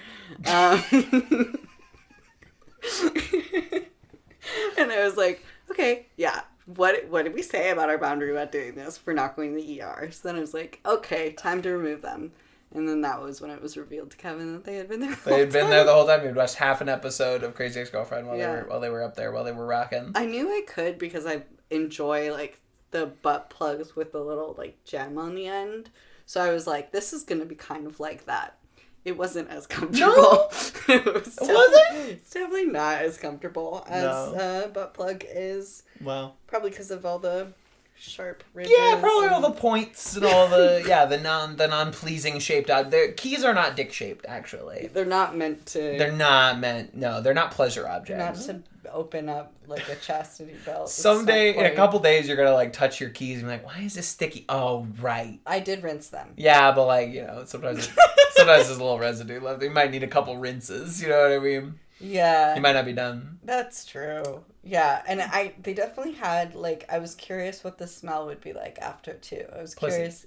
And I was like, okay, yeah. What did we say about our boundary about doing this? We're not going to the ER. So then I was like, okay, time to remove them. And then that was when it was revealed to Kevin that they had been there. They had been there the whole time. We'd watched half an episode of Crazy Ex-Girlfriend while they were up there, while they were rocking. I knew I could because I enjoy like the butt plugs with the little like gem on the end. So I was like, this is gonna be kind of like that. It wasn't as comfortable. No? Was it? It's definitely not as comfortable as butt plug is. Well, probably because of all the sharp ridges. Yeah, probably all the points and all the the non-pleasing shaped out. Their keys are not dick shaped, actually. They're not meant to. They're not pleasure objects. Not to open up like a chastity belt. Someday, in a couple days, you're gonna like touch your keys and be like, why is this sticky? Oh, right. I did rinse them. Yeah, but like, you know, sometimes there's a little residue left. You might need a couple rinses, you know what I mean? Yeah. You might not be done. That's true. Yeah, and they definitely had, like, I was curious what the smell would be like after, too. I was curious,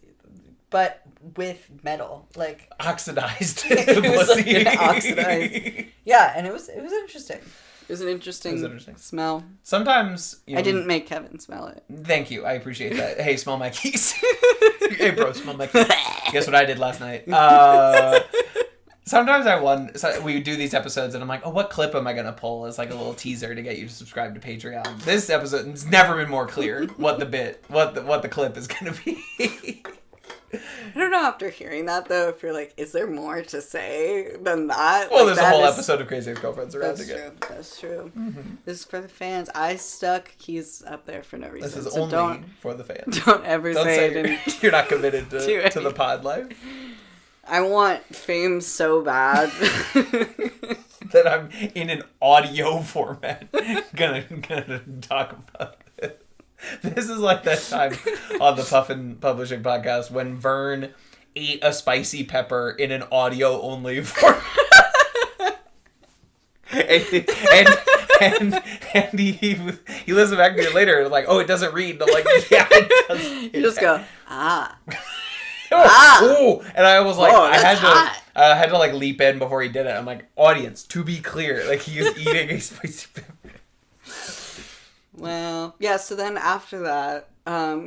but with metal, like... Oxidized. It was like oxidized. Yeah, and it was interesting. It was an interesting smell. Sometimes... I didn't make Kevin smell it. Thank you. I appreciate that. Hey, smell my keys. Hey, bro, smell my keys. Guess what I did last night? Sometimes I wonder, we do these episodes and I'm like, oh, what clip am I going to pull as like a little teaser to get you to subscribe to Patreon? This episode, it's never been more clear what the clip is going to be. I don't know after hearing that though, if you're like, is there more to say than that? Well, like, there's a whole episode of Crazy Ex-Girlfriends around again. That's true. Mm-hmm. This is for the fans. I stuck keys up there for no reason. This is only for the fans. Don't ever say it. You're not committed to the pod life. I want fame so bad that I'm in an audio format gonna talk about it. This is like that time on the Puffin Publishing podcast when Vern ate a spicy pepper in an audio only format. and he listened back to it later and like, oh, it doesn't read. And I'm like, yeah, it does. You just go, ah. Ooh, and I was like, I had to like leap in before he did it. I'm like, audience, to be clear, like he is eating a spicy pepper. Well, yeah. So then after that,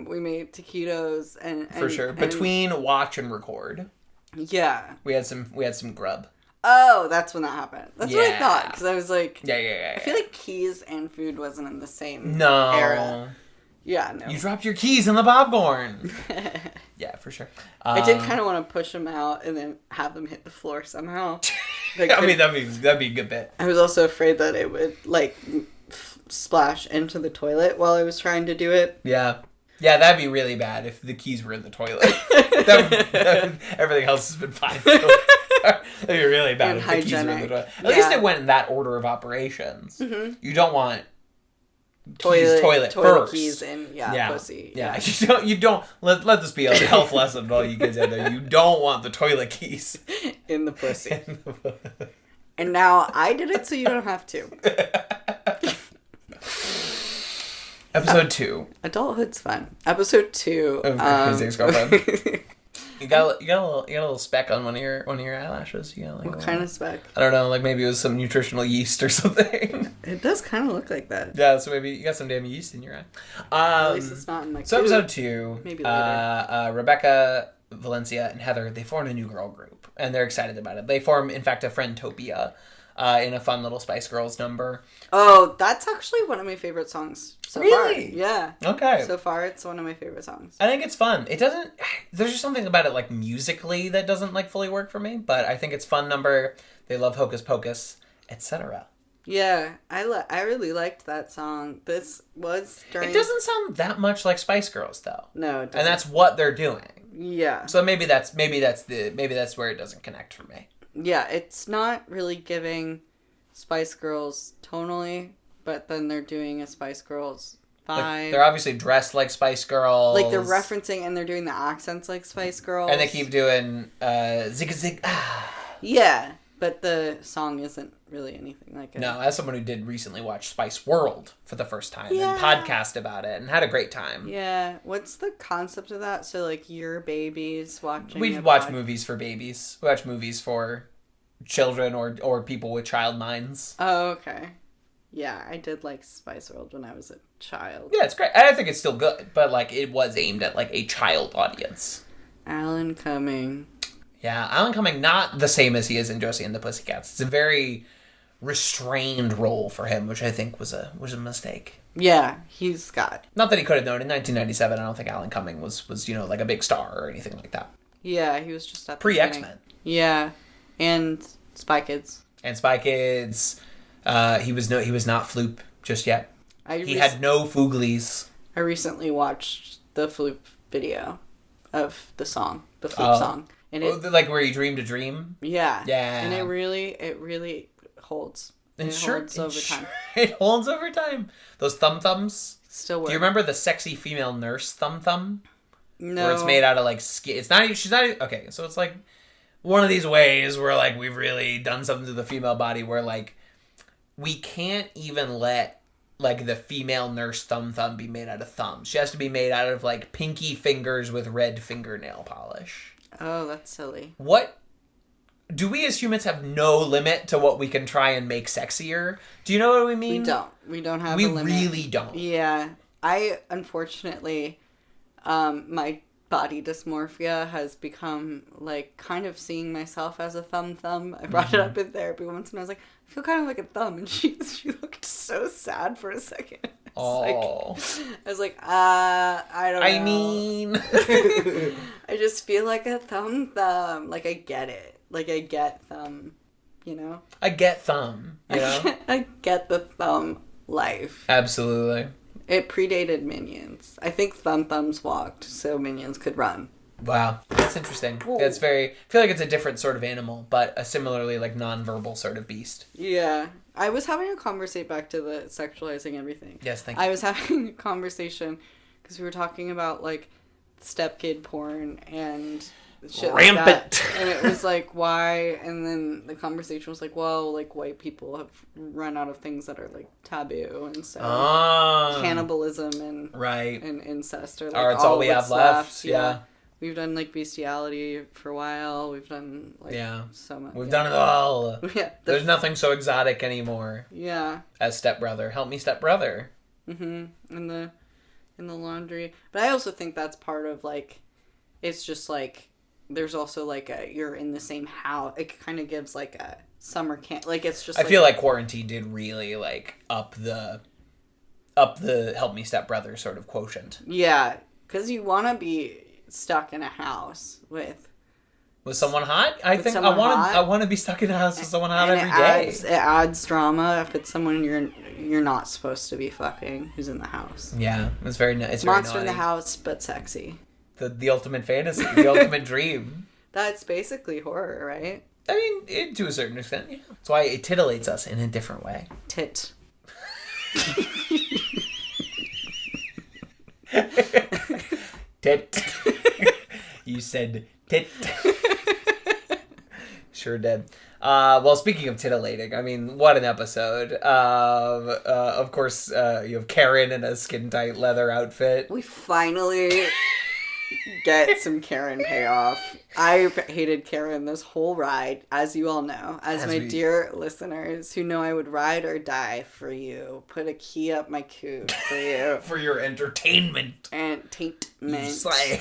we made taquitos and for sure between watch and record. Yeah, we had some grub. Oh, that's when that happened. That's what I thought because I was like, yeah. I feel like keys and food wasn't in the same era. Yeah, no. You dropped your keys in the popcorn. Yeah, for sure. I did kind of want to push them out and then have them hit the floor somehow. I mean, that'd be a good bit. I was also afraid that it would like splash into the toilet while I was trying to do it. Yeah, that'd be really bad if the keys were in the toilet. Everything else has been fine. So that'd be really bad if the keys were in the toilet. At least it went in that order of operations. Mm-hmm. You don't want toilet first. Keys in, pussy. Yeah. You don't let this be a health lesson to all you kids out there. You don't want the toilet keys in the pussy. And now I did it, so you don't have to. Episode 2. Adulthood's fun. Episode 2 of Crazy Ex-Girlfriend. You got a little speck on one of your eyelashes. You got like what kind of speck? I don't know. Like maybe it was some nutritional yeast or something. It does kind of look like that. Yeah, so maybe you got some damn yeast in your eye. At least it's not in my. So episode 2. Maybe later. Rebecca, Valencia, and Heather, they formed a new girl group, and they're excited about it. They form, in fact, a Friendtopia. In a fun little Spice Girls number. Oh, that's actually one of my favorite songs so far. Really? Yeah. Okay. So far, it's one of my favorite songs. I think it's fun. It doesn't... There's just something about it, like, musically that doesn't, like, fully work for me. But I think it's fun number. They love Hocus Pocus, etc. Yeah. I really liked that song. This was during... It doesn't sound that much like Spice Girls, though. No, it doesn't. And that's what they're doing. Yeah. So maybe that's where it doesn't connect for me. Yeah, it's not really giving Spice Girls tonally, but then they're doing a Spice Girls vibe. Like, they're obviously dressed like Spice Girls. Like they're referencing and they're doing the accents like Spice Girls. And they keep doing zig zig ah. Yeah, but the song isn't really anything like it. No, as someone who did recently watch Spice World for the first time and podcast about it and had a great time. Yeah. What's the concept of that? So like your babies watching... We watch movies for babies. We watch movies for children or people with child minds. Oh, okay. Yeah, I did like Spice World when I was a child. Yeah, it's great. I think it's still good, but like it was aimed at like a child audience. Alan Cumming. Yeah, Alan Cumming, not the same as he is in Josie and the Pussycats. It's a very restrained role for him, which I think was a mistake. Yeah, he's got. Not that he could have known. In 1997, I don't think Alan Cumming was like a big star or anything like that. Yeah, he was just at the Pre-X-Men. Yeah, and Spy Kids. And Spy Kids. He was not Floop just yet. He had no Fooglies. I recently watched the Floop video of the song, the Floop song. And like where you dreamed a dream? Yeah. Yeah. And it really holds. It holds over time. It holds over time. Those thumbs. Still work. Do you remember the sexy female nurse thumb? No. Where it's made out of like skin. It's not even, she's not even, okay, so it's like one of these ways where like we've really done something to the female body where like we can't even let like the female nurse thumb be made out of thumbs. She has to be made out of like pinky fingers with red fingernail polish. Oh, that's silly. What? Do we as humans have no limit to what we can try and make sexier? Do you know what we mean? We don't. We don't have a limit. We really don't. Yeah. I, unfortunately, my body dysmorphia has become, like, kind of seeing myself as a thumb. I brought it up in therapy once, and I was like, I feel kind of like a thumb. And she looked so sad for a second. I was like, I don't know. I mean... I just feel like a thumb. Like, I get it. Like, I get thumb, you know? I get thumb, you know? I get the thumb life. Absolutely. It predated Minions. I think thumbs walked so Minions could run. Wow. That's interesting. Whoa. That's very... I feel like it's a different sort of animal, but a similarly, like, non-verbal sort of beast. Yeah. I was having a conversation back to the sexualizing everything. Yes, thank you. I was having a conversation because we were talking about, like, stepkid porn and shit Rampant. like that. And it was like, why? And then the conversation was like, well, like, white people have run out of things that are, like, taboo. And so cannibalism and and incest are, like, it's all we have left. Yeah. We've done, like, bestiality for a while. We've done, like, so much. We've done it all. Yeah. There's nothing so exotic anymore. Yeah. As stepbrother. Help me, stepbrother. Mm-hmm. In the laundry. But I also think that's part of, like, it's just, like, there's also, like, you're in the same house. It kind of gives, like, a summer camp. Like, it's just, I feel like quarantine did really, like, up the help me, stepbrother sort of quotient. Yeah. Because you want to be stuck in a house with someone hot. I want to be stuck in a house with someone hot every day. It adds drama if it's someone you're not supposed to be fucking who's in the house. Yeah, it's very it's monster very in the house but sexy. The ultimate fantasy, the ultimate dream. That's basically horror, right? I mean, to a certain extent, yeah. That's why it titillates us in a different way. Tit. Tit. You said tit. Sure did. Well, speaking of titillating, I mean, what an episode. Of course, you have Karen in a skin-tight leather outfit. We finally get some Karen payoff. I hated Karen this whole ride, as you all know. As my dear listeners who know I would ride or die for you. Put a key up my coot for you. For your entertainment. And taintment. Slay.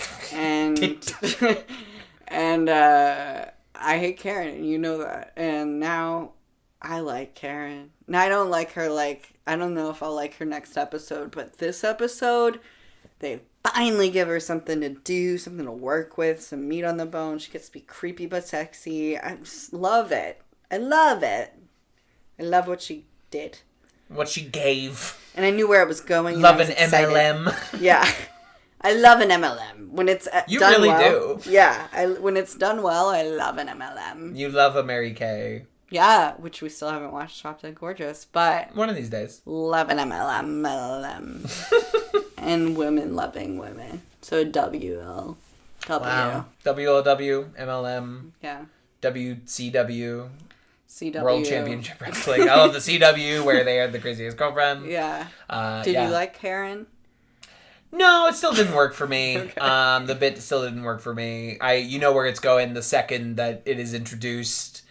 And I hate Karen, and you know that. And now I like Karen. Now I don't like her, like, I don't know if I'll like her next episode, but this episode, they finally give her something to do, something to work with, some meat on the bone. She gets to be creepy but sexy. I just love it. I love it. I love what she did. What she gave. And I knew where it was going. Love an MLM. Yeah. I love an MLM. When it's you done really well. do. Yeah. When it's done well, I love an MLM. You love a Mary Kay. Yeah, which we still haven't watched Drop Dead Gorgeous, but one of these days. Love an MLM. And women loving women. So WL. Wow. WLW, MLM. Yeah. WCW. CW. World Championship Wrestling. I love the CW where they had the craziest girlfriend. Yeah. Did you like Karen? No, it still didn't work for me. Okay. The bit still didn't work for me. You know where it's going the second that it is introduced.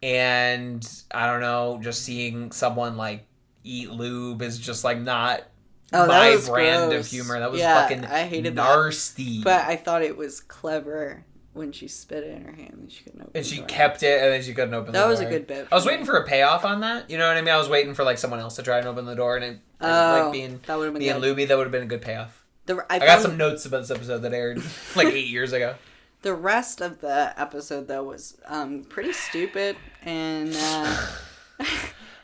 And I don't know, just seeing someone like eat lube is just like not my brand gross. of humor. That was yeah, fucking I hated nasty. that. But I thought it was clever. when she spit it in her hand and she couldn't open And the she door. kept it, and then she couldn't open the door. That was a good bit. I was waiting for a payoff on that. You know what I mean? I was waiting for like someone else to try and open the door, and it like being that would've been being good. Luby, that would have been a good payoff. I got found some notes about this episode that aired like 8 years ago. The rest of the episode though was pretty stupid and.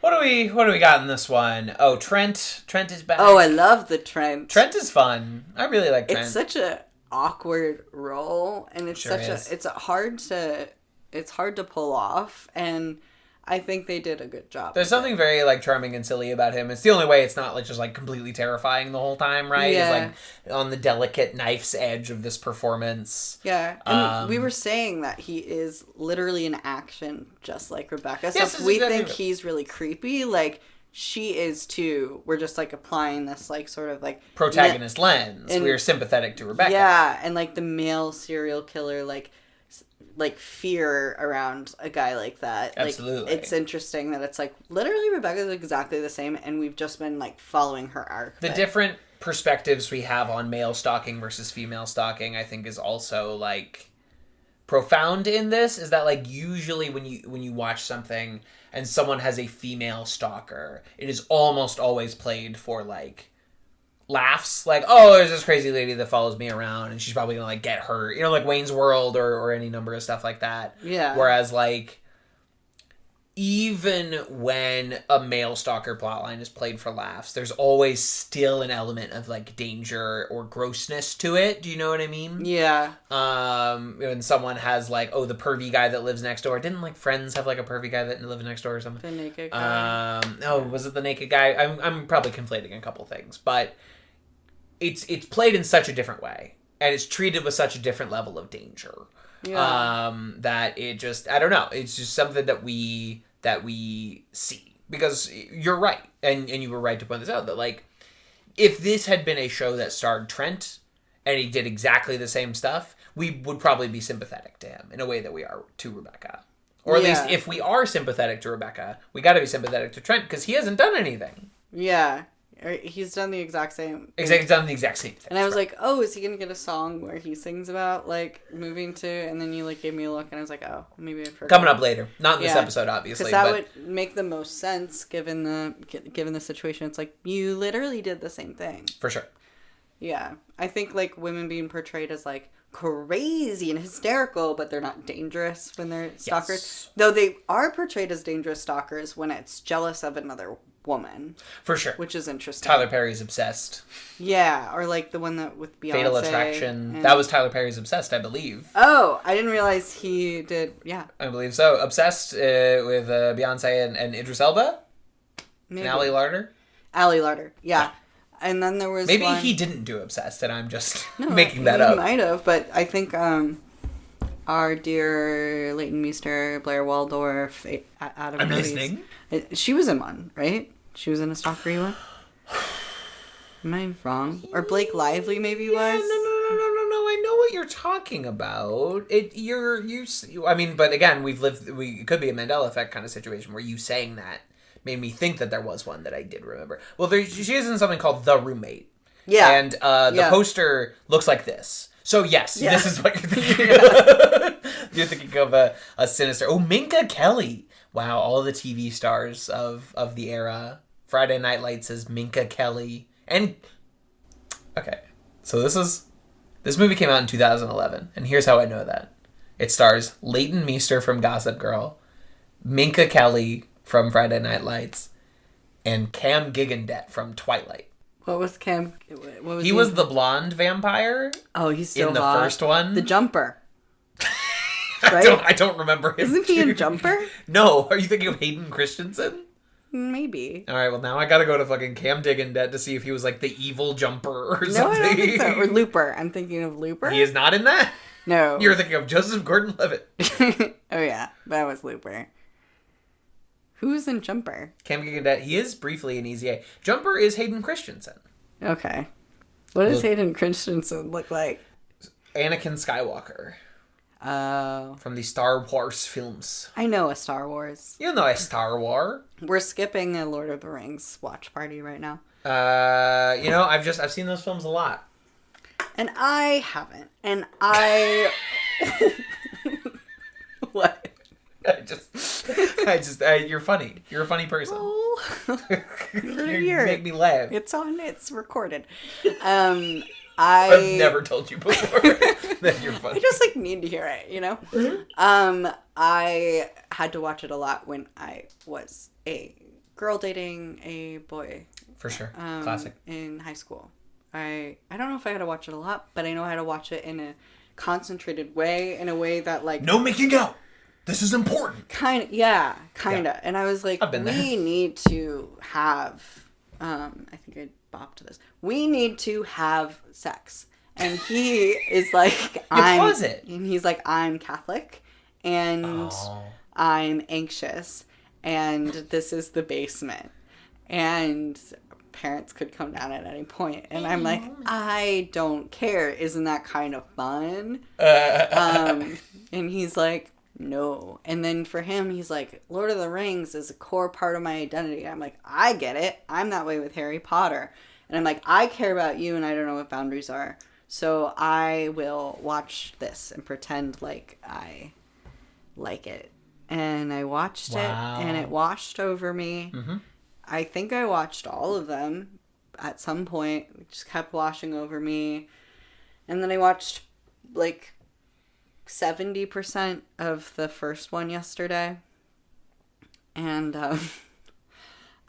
What do we got in this one? Oh, Trent is back. Oh, I love the Trent. Trent is fun. I really like Trent. It's such a awkward role, and it's Sure is. it's hard to pull off, and I think they did a good job. There's something very like charming and silly about him. It's the only way it's not like just like completely terrifying the whole time, right? Yeah. It's like on the delicate knife's edge of this performance. Yeah, and we were saying that he is literally in action, just like Rebecca. So Yes, if we exactly think right. he's really creepy, like she is too. We're just like applying this like sort of like Protagonist lens. and- We are sympathetic to Rebecca. Yeah, and like the male serial killer, like fear around a guy like that. Absolutely. Like, it's interesting that it's like literally Rebecca's exactly the same, and we've just been like following her arc. The but- different perspectives we have on male stalking versus female stalking, I think, is also like profound in this. Is that like usually when you watch something and someone has a female stalker, it is almost always played for like laughs, like, oh, there's this crazy lady that follows me around and she's probably gonna like get hurt, you know, like Wayne's World or any number of stuff like that. Yeah. Whereas like even when a male stalker plotline is played for laughs, there's always still an element of like danger or grossness to it. Do you know what I mean? Yeah. When someone has like, oh, the pervy guy that lives next door. Didn't like Friends have like a pervy guy that lived next door or something? The naked guy. No, was it the naked guy? I'm probably conflating a couple things, but it's played in such a different way, and it's treated with such a different level of danger. Yeah. That it just, I don't know, it's just something that we see, because you're right, and you were right to point this out, that like if this had been a show that starred Trent and he did exactly the same stuff, we would probably be sympathetic to him in a way that we are to Rebecca, or at least if we are sympathetic to Rebecca, we got to be sympathetic to Trent because he hasn't done anything. Yeah. He's done the exact same. Exactly, done the exact same thing. And I was like, oh, is he going to get a song where he sings about, like, moving to... And then you, like, gave me a look, and I was like, oh, maybe I've heard coming of up later, not in this episode, obviously. Because that would make the most sense given the situation. It's like, you literally did the same thing. for sure. Yeah. I think, like, women being portrayed as, like, crazy and hysterical, but they're not dangerous when they're stalkers. Yes. Though they are portrayed as dangerous stalkers when it's jealous of another woman. For sure. Which is interesting. Tyler Perry's Obsessed. Yeah, or like the one that with Beyonce. Fatal Attraction. and- That was Tyler Perry's Obsessed, I believe. Oh, I didn't realize he did. Yeah, I believe so. Obsessed with Beyonce and Idris Elba maybe. and Ali Larder. Ali Larder. Yeah. And then there was Maybe one... he didn't do Obsessed, and I'm just No, making that he up. might have, but I think our dear Leighton Meester, Blair Waldorf, Adam I'm Brody's- listening. She was in one, right? She was in a stalkery one. Am I wrong? Or Blake Lively maybe was? No. I know what you're talking about. I mean, but again, it could be a Mandela effect kind of situation where you saying that made me think that there was one that I did remember. Well, she is in something called The Roommate. Yeah. And the poster looks like this. So yes, Yeah. this is what you're thinking of. You're thinking of a sinister... Oh, Minka Kelly. Wow, all the TV stars of the era. Friday Night Lights is Minka Kelly. And... Okay, so this movie came out in 2011, and here's how I know that. It stars Leighton Meester from Gossip Girl, Minka Kelly from Friday Night Lights, and Cam Gigandet from Twilight. What was Cam? What was He was the blonde vampire Oh, he's still in the hot. first one. The Jumper. I don't remember him. Isn't he in Jumper? No, are you thinking of Hayden Christensen? Maybe. All right, well now I gotta go to fucking Cam Gigandet to see if he was like the evil Jumper or No, something. I don't think so. Or Looper. I'm thinking of Looper. He is not in that. No. You're thinking of Joseph Gordon-Levitt. Oh, yeah. That was Looper. Who's in Jumper? Cam Gigandet, he is briefly in Easy A. Jumper is Hayden Christensen. Okay. What does Look. Hayden Christensen look like? Anakin Skywalker Oh. from the Star Wars films. I know a Star Wars. You know a Star Wars. We're skipping a Lord of the Rings watch party right now. I've seen those films a lot. And I haven't. And I What? You're funny. You're a funny person. Oh, You make me laugh. It's recorded. I've I've never told you before that you're funny. I just like need to hear it, you know? I had to watch it a lot when I was a girl dating a boy. For sure. Classic. In high school. I don't know if I had to watch it a lot, but I know I had to watch it in a concentrated way, in a way that like No making out. This is important. Kinda. Yeah. And I was like, I've been there. we need to have, I think I bopped to this. We need to have sex. And he is like, and he's like, I'm Catholic and I'm anxious and this is the basement and parents could come down at any point. And I'm like, I don't care. Isn't that kind of fun? And he's like, no. And then for him, he's like, Lord of the Rings is a core part of my identity. I'm like, I get it. I'm that way with Harry Potter. And I'm like, I care about you and I don't know what boundaries are. So I will watch this and pretend like I like it. And I watched it and it washed over me. Mm-hmm. I think I watched all of them at some point. It just kept washing over me. And then I watched like 70% of the first one yesterday. And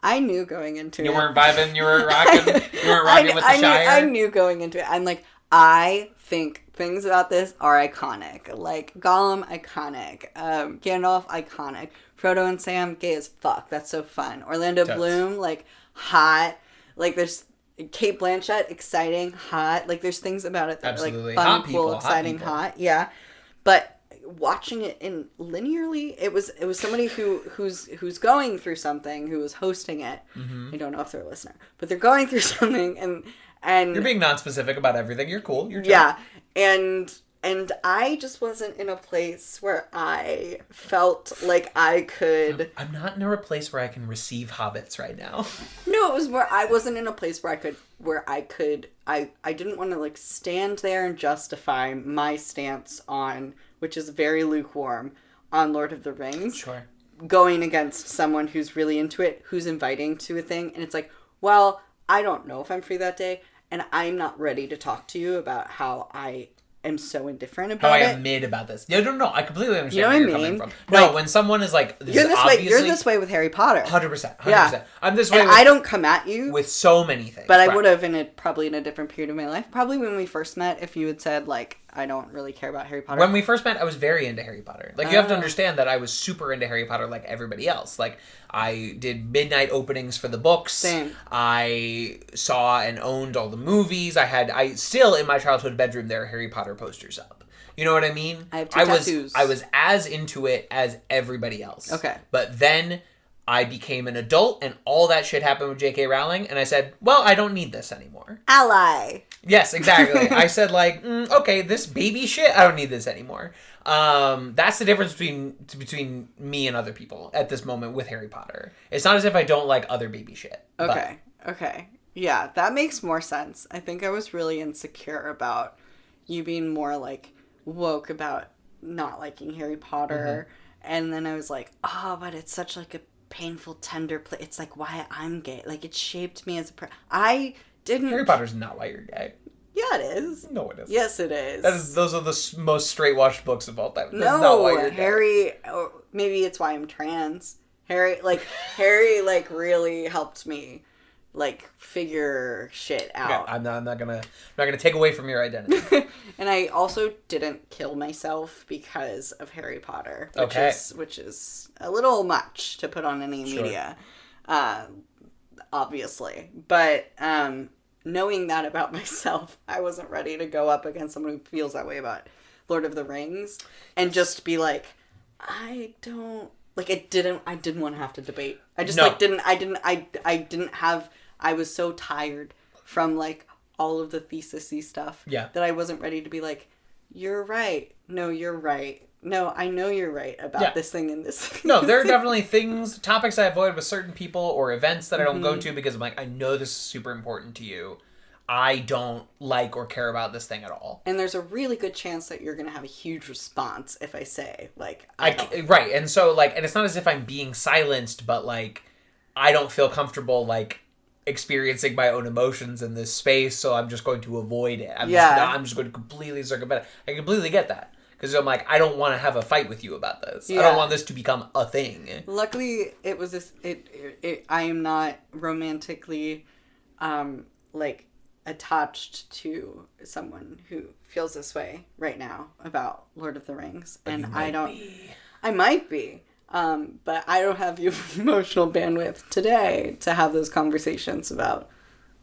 I knew going into it. You weren't vibing, you weren't rocking with the Shire? I knew going into it. I'm like, I think things about this are iconic. Like, Gollum, iconic. Gandalf, iconic. Frodo and Sam, gay as fuck. That's so fun. Orlando Bloom, like, hot. Like, there's Kate Blanchett, exciting, hot. Like, there's things about it that Absolutely. are, like, fun, Hot cool, people, exciting, hot. Yeah. But watching it in linearly, it was somebody who's going through something, who was hosting it. Mm-hmm. I don't know if they're a listener, but they're going through something, and you're being non-specific about everything. You're cool. You're chill. Yeah, and I just wasn't in a place where I felt like I could. I'm not in a place where I can receive hobbits right now. No, it was where I wasn't in a place where I could. I didn't want to like stand there and justify my stance on, which is very lukewarm, on Lord of the Rings. Sure. Going against someone who's really into it, who's inviting to a thing, and it's like, well, I don't know if I'm free that day, and I'm not ready to talk to you about how I am so indifferent about it. How I am mid about this. No, I completely understand where you're I coming mean? from. Like, no, when someone is like, you're this way with Harry Potter. 100%. Yeah. I'm this way and I don't come at you with so many things. But I would have probably in a different period of my life. Probably when we first met, if you had said, like, I don't really care about Harry Potter. When we first met, I was very into Harry Potter. Like, you have to understand that I was super into Harry Potter like everybody else. Like, I did midnight openings for the books. Same. I saw and owned all the movies. I still, in my childhood bedroom, there are Harry Potter posters up. You know what I mean? I have two tattoos. I was as into it as everybody else. Okay. But then I became an adult and all that shit happened with J.K. Rowling and I said, well, I don't need this anymore. Ally. Yes, exactly. I said like, okay, this baby shit, I don't need this anymore. That's the difference between me and other people at this moment with Harry Potter. It's not as if I don't like other baby shit. Okay. Yeah, that makes more sense. I think I was really insecure about you being more like woke about not liking Harry Potter. Mm-hmm. And then I was like, oh, but it's such like a painful, tender place. It's like why I'm gay. Like it shaped me as a I didn't. Harry Potter's not why you're gay. Yeah, it is. No, it isn't. Yes, it is. Those are the most straight-washed books of all time. That's no, not why you're Harry. Or maybe it's why I'm trans. Harry really helped me like figure shit out. Okay, I'm not gonna take away from your identity. And I also didn't kill myself because of Harry Potter, which is a little much to put on any media, obviously. But knowing that about myself, I wasn't ready to go up against someone who feels that way about Lord of the Rings and just be like, I didn't want to have to debate. I was so tired from like all of the thesis-y stuff that I wasn't ready to be like, you're right. No, you're right. No, I know you're right about this thing and this thing. No, there are definitely topics I avoid with certain people or events that I don't go to because I'm like, I know this is super important to you. I don't like or care about this thing at all. And there's a really good chance that you're going to have a huge response if I say, like, right. And so, like, and it's not as if I'm being silenced, but, like, I don't feel comfortable, like, experiencing my own emotions in this space, so I'm just going to avoid it. I'm just going to completely circumvent it. I completely get that. Because I'm like, I don't want to have a fight with you about this. I don't want this to become a thing. Luckily, it was this, I am not romantically, like, attached to someone who feels this way right now about Lord of the Rings. And I might be. But I don't have the emotional bandwidth today to have those conversations about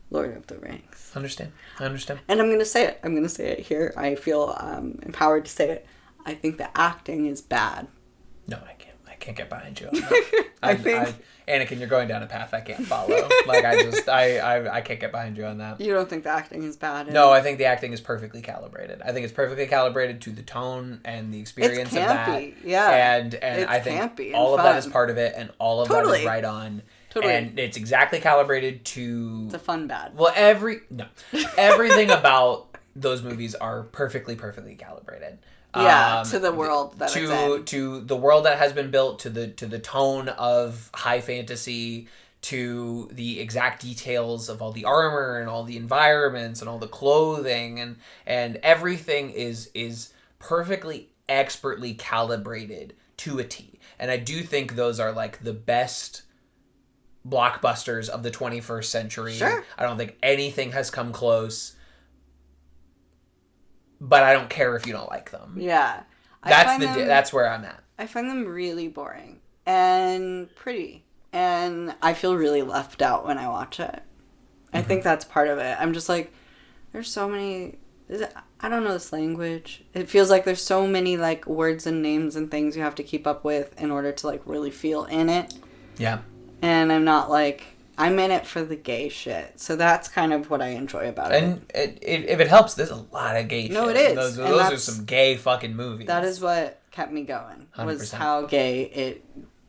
Lord of the Rings. I understand. And I'm going to say it here. I feel empowered to say it. I think the acting is bad. No, I can't get behind you on that. I think... Anakin, you're going down a path I can't follow. Like, I can't get behind you on that. You don't think the acting is bad? No, I think the acting is perfectly calibrated. I think it's perfectly calibrated to the tone and the experience it's campy, of that. Yeah. And it's I think campy all and of that fun. is part of it, and all of that is right on. Totally. And it's exactly calibrated to... It's a fun bad. Well, everything about those movies are perfectly calibrated. Yeah, to the world that it's in. To the world that has been built, to the tone of high fantasy, to the exact details of all the armor and all the environments and all the clothing and everything is perfectly expertly calibrated to a T. And I do think those are like the best blockbusters of the 21st century. Sure. I don't think anything has come close. But I don't care if you don't like them. Yeah. That's where I'm at. I find them really boring and pretty. And I feel really left out when I watch it. I think that's part of it. I'm just like, there's so many... I don't know this language. It feels like there's so many, like, words and names and things you have to keep up with in order to, like, really feel in it. Yeah. And I'm not, like... I'm in it for the gay shit. So that's kind of what I enjoy about it. And if it helps, there's a lot of gay shit. No, it is. Those are some gay fucking movies. That is what kept me going. 100%. Was how gay it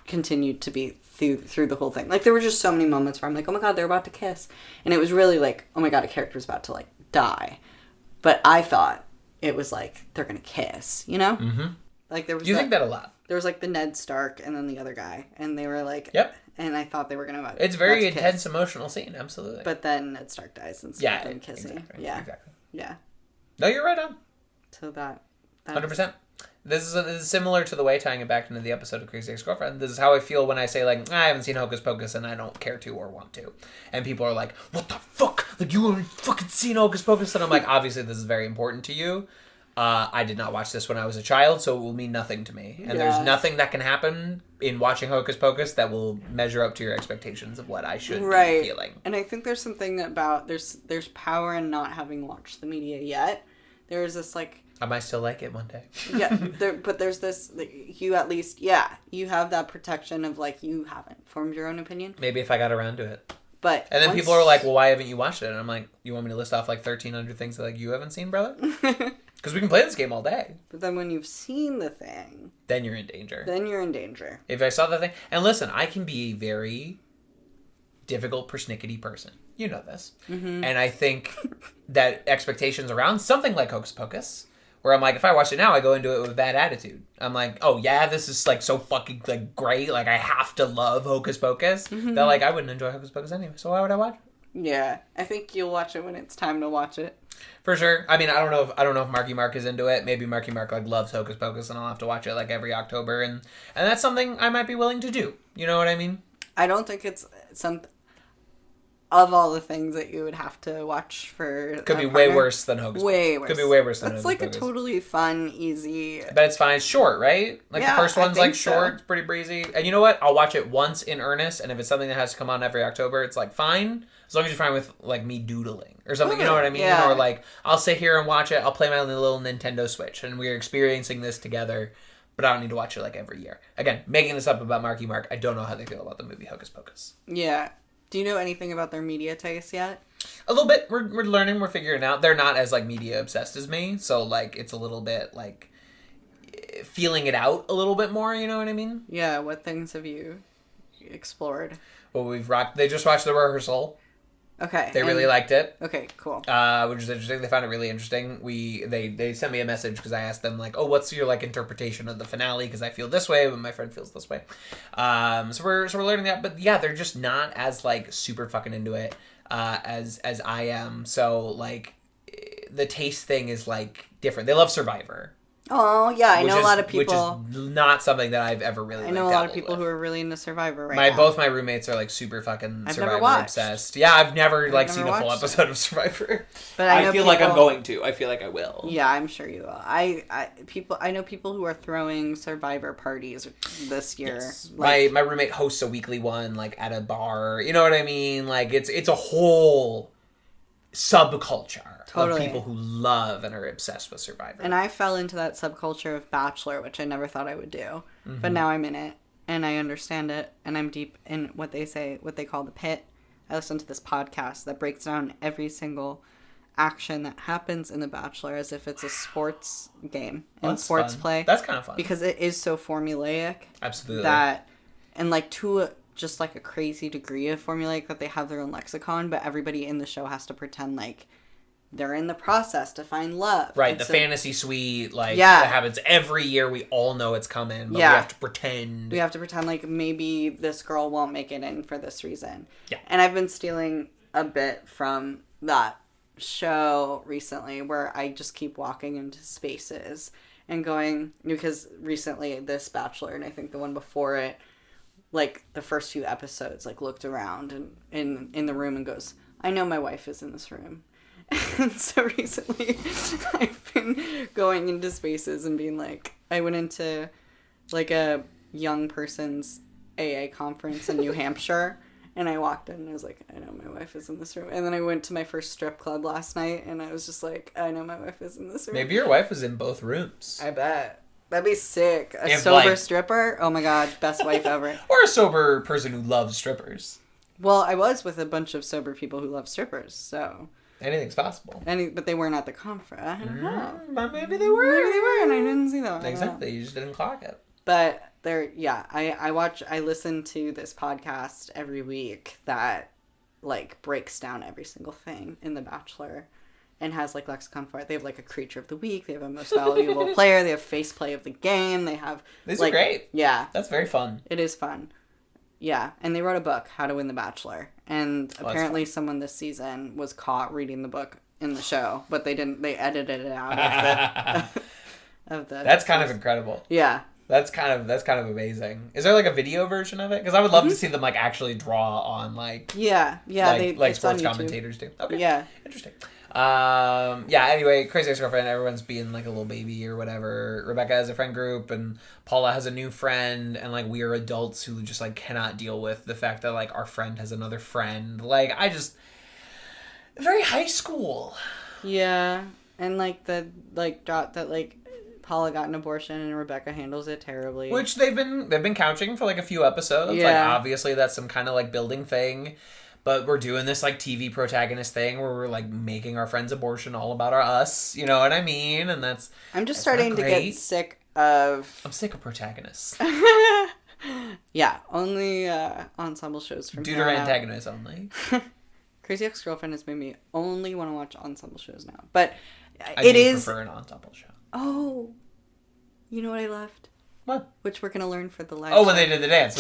continued to be through the whole thing. Like, there were just so many moments where I'm like, oh my god, they're about to kiss. And it was really like, oh my god, a character's about to, like, die. But I thought it was like, they're gonna kiss, you know? Mm-hmm. Like, there was You think that a lot. There was, like, the Ned Stark and then the other guy. And they were like... Yep. And I thought they were going to... It's very intense, emotional scene, absolutely. But then Ned Stark dies instead of them kissing. Exactly, yeah. Exactly. Yeah. No, you're right on. So that 100%. This is similar to the way, tying it back into the episode of Crazy Ex-Girlfriend, this is how I feel when I say, like, I haven't seen Hocus Pocus and I don't care to or want to. And people are like, what the fuck? Like, you haven't fucking seen Hocus Pocus? And I'm like, obviously this is very important to you. I did not watch this when I was a child, so it will mean nothing to me. And there's nothing that can happen in watching Hocus Pocus that will measure up to your expectations of what I should be feeling. And I think there's something about... There's power in not having watched the media yet. There's this, like... I might still like it one day. Yeah, but there's this... You at least... you have that protection of, like, you haven't formed your own opinion. Maybe if I got around to it. But and then people are like, well, why haven't you watched it? And I'm like, you want me to list off, like, 1,300 things that, like, you haven't seen, brother? Because we can play this game all day. But then when you've seen the thing... Then you're in danger. If I saw the thing... And listen, I can be a very difficult, persnickety person. You know this. Mm-hmm. And I think that expectations around something like Hocus Pocus, where I'm like, if I watch it now, I go into it with a bad attitude. I'm like, oh yeah, this is, like, so fucking, like, great. Like, I have to love Hocus Pocus. Mm-hmm. That, like, I wouldn't enjoy Hocus Pocus anyway. So why would I watch it? Yeah. I think you'll watch it when it's time to watch it. For sure. I mean, I don't know if Marky Mark is into it. Maybe Marky Mark, like, loves Hocus Pocus, and I'll have to watch it, like, every October, and that's something I might be willing to do. You know what I mean? I don't think it's of all the things that you would have to watch for... Could be way worse than Hocus Pocus. Way worse. Could be way worse than Hocus Hocus Pocus. It's, like, a totally fun, easy... But it's fine. It's short, right? Like, the first one's, like, short. So. It's pretty breezy. And you know what? I'll watch it once in earnest, and if it's something that has to come on every October, it's, like, fine. As long as you're fine with, like, me doodling or something, you know what I mean? Yeah. Or, like, I'll sit here and watch it. I'll play my little Nintendo Switch, and we're experiencing this together, but I don't need to watch it, like, every year. Again, making this up about Marky Mark, I don't know how they feel about the movie Hocus Pocus. Yeah. Do you know anything about their media taste yet? A little bit. We're learning. We're figuring out. They're not as, like, media obsessed as me, so, like, it's a little bit, like, feeling it out a little bit more, you know what I mean? Yeah, what things have you explored? Well, they just watched the rehearsal. Okay. They really liked it. Okay, cool. Which is interesting. They found it really interesting. They sent me a message because I asked them like, oh, what's your like interpretation of the finale? Because I feel this way, but my friend feels this way. So we're learning that. But yeah, they're just not as like super fucking into it as I am. So like the taste thing is like different. They love Survivor. Oh, yeah, I know a lot of people. Which is not something that I've ever really. I know a lot of people who are really into Survivor right now. Both my roommates are like super fucking I've Survivor never watched. obsessed. Yeah, I've never seen a full episode of Survivor. But I feel like I'm going to. I feel like I will. Yeah, I'm sure you will. I know people who are throwing Survivor parties this year. Yes. Like, my roommate hosts a weekly one like at a bar. You know what I mean? Like it's a whole subculture of people who love and are obsessed with Survivor. And I fell into that subculture of Bachelor, which I never thought I would do. But now I'm in it, and I understand it, and I'm deep in what they call the pit. I listen to this podcast that breaks down every single action that happens in The Bachelor as if it's a sports game and sports play. That's kind of fun. Because it is so formulaic. Absolutely. And like to just like a crazy degree of formulaic that they have their own lexicon, but everybody in the show has to pretend like they're in the process to find love. Right, the fantasy suite, like, that happens every year. We all know it's coming, but we have to pretend. We have to pretend like maybe this girl won't make it in for this reason. Yeah. And I've been stealing a bit from that show recently where I just keep walking into spaces and going, because recently this Bachelor, and I think the one before it, like, the first few episodes, like, looked around and in the room and goes, I know my wife is in this room. And so recently I've been going into spaces and being like, I went into like a young person's AA conference in New Hampshire, and I walked in and I was like, I know my wife is in this room. And then I went to my first strip club last night and I was just like, I know my wife is in this room. Maybe your wife was in both rooms. I bet. That'd be sick. A sober stripper? Oh my god, best wife ever. Or a sober person who loves strippers. Well, I was with a bunch of sober people who love strippers, so... Anything's possible. But they weren't at the conference. I don't know. But maybe they were. Maybe they were, and I didn't see them. Exactly. You just didn't clock it. But I listen to this podcast every week that like breaks down every single thing in The Bachelor and has like lexicon for it. They have like a creature of the week. They have a most valuable player. They have face play of the game. They have These are great. Yeah. That's very fun. It is fun. Yeah, and they wrote a book, How to Win the Bachelor, and apparently someone this season was caught reading the book in the show, but they didn't. They edited it out of the. That's kind of incredible. Yeah, that's kind of amazing. Is there like a video version of it? Because I would love to see them like actually draw on like like sports commentators do. Okay, yeah, interesting. Anyway, Crazy Ex-Girlfriend, everyone's being like a little baby or whatever. Rebecca has a friend group and Paula has a new friend, and like we are adults who just like cannot deal with the fact that like our friend has another friend. Like very high school. Yeah. And like the drop that like Paula got an abortion and Rebecca handles it terribly. Which they've been couching for like a few episodes. Yeah. Like obviously that's some kind of like building thing. But we're doing this, like, TV protagonist thing where we're, like, making our friend's abortion all about us. You know what I mean? And I'm just starting to get sick of... I'm sick of protagonists. Yeah, only ensemble shows from Dude or antagonists only. Crazy Ex-Girlfriend has made me only want to watch ensemble shows now. But I prefer an ensemble show. Oh, you know what I loved? What? Which we're going to learn for the live show. When they did the dance.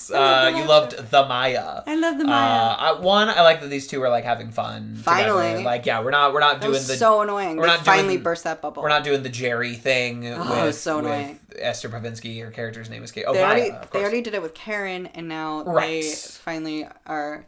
You loved the Maya. I love the Maya. I like that these two are, like, having fun Finally. together. Like, yeah, we're not doing the... so annoying. They finally burst that bubble. We're not doing the Jerry thing with annoying. Esther Pavinsky. Her character's name is Kate. They Maya, already did it with Karen, and now they finally are...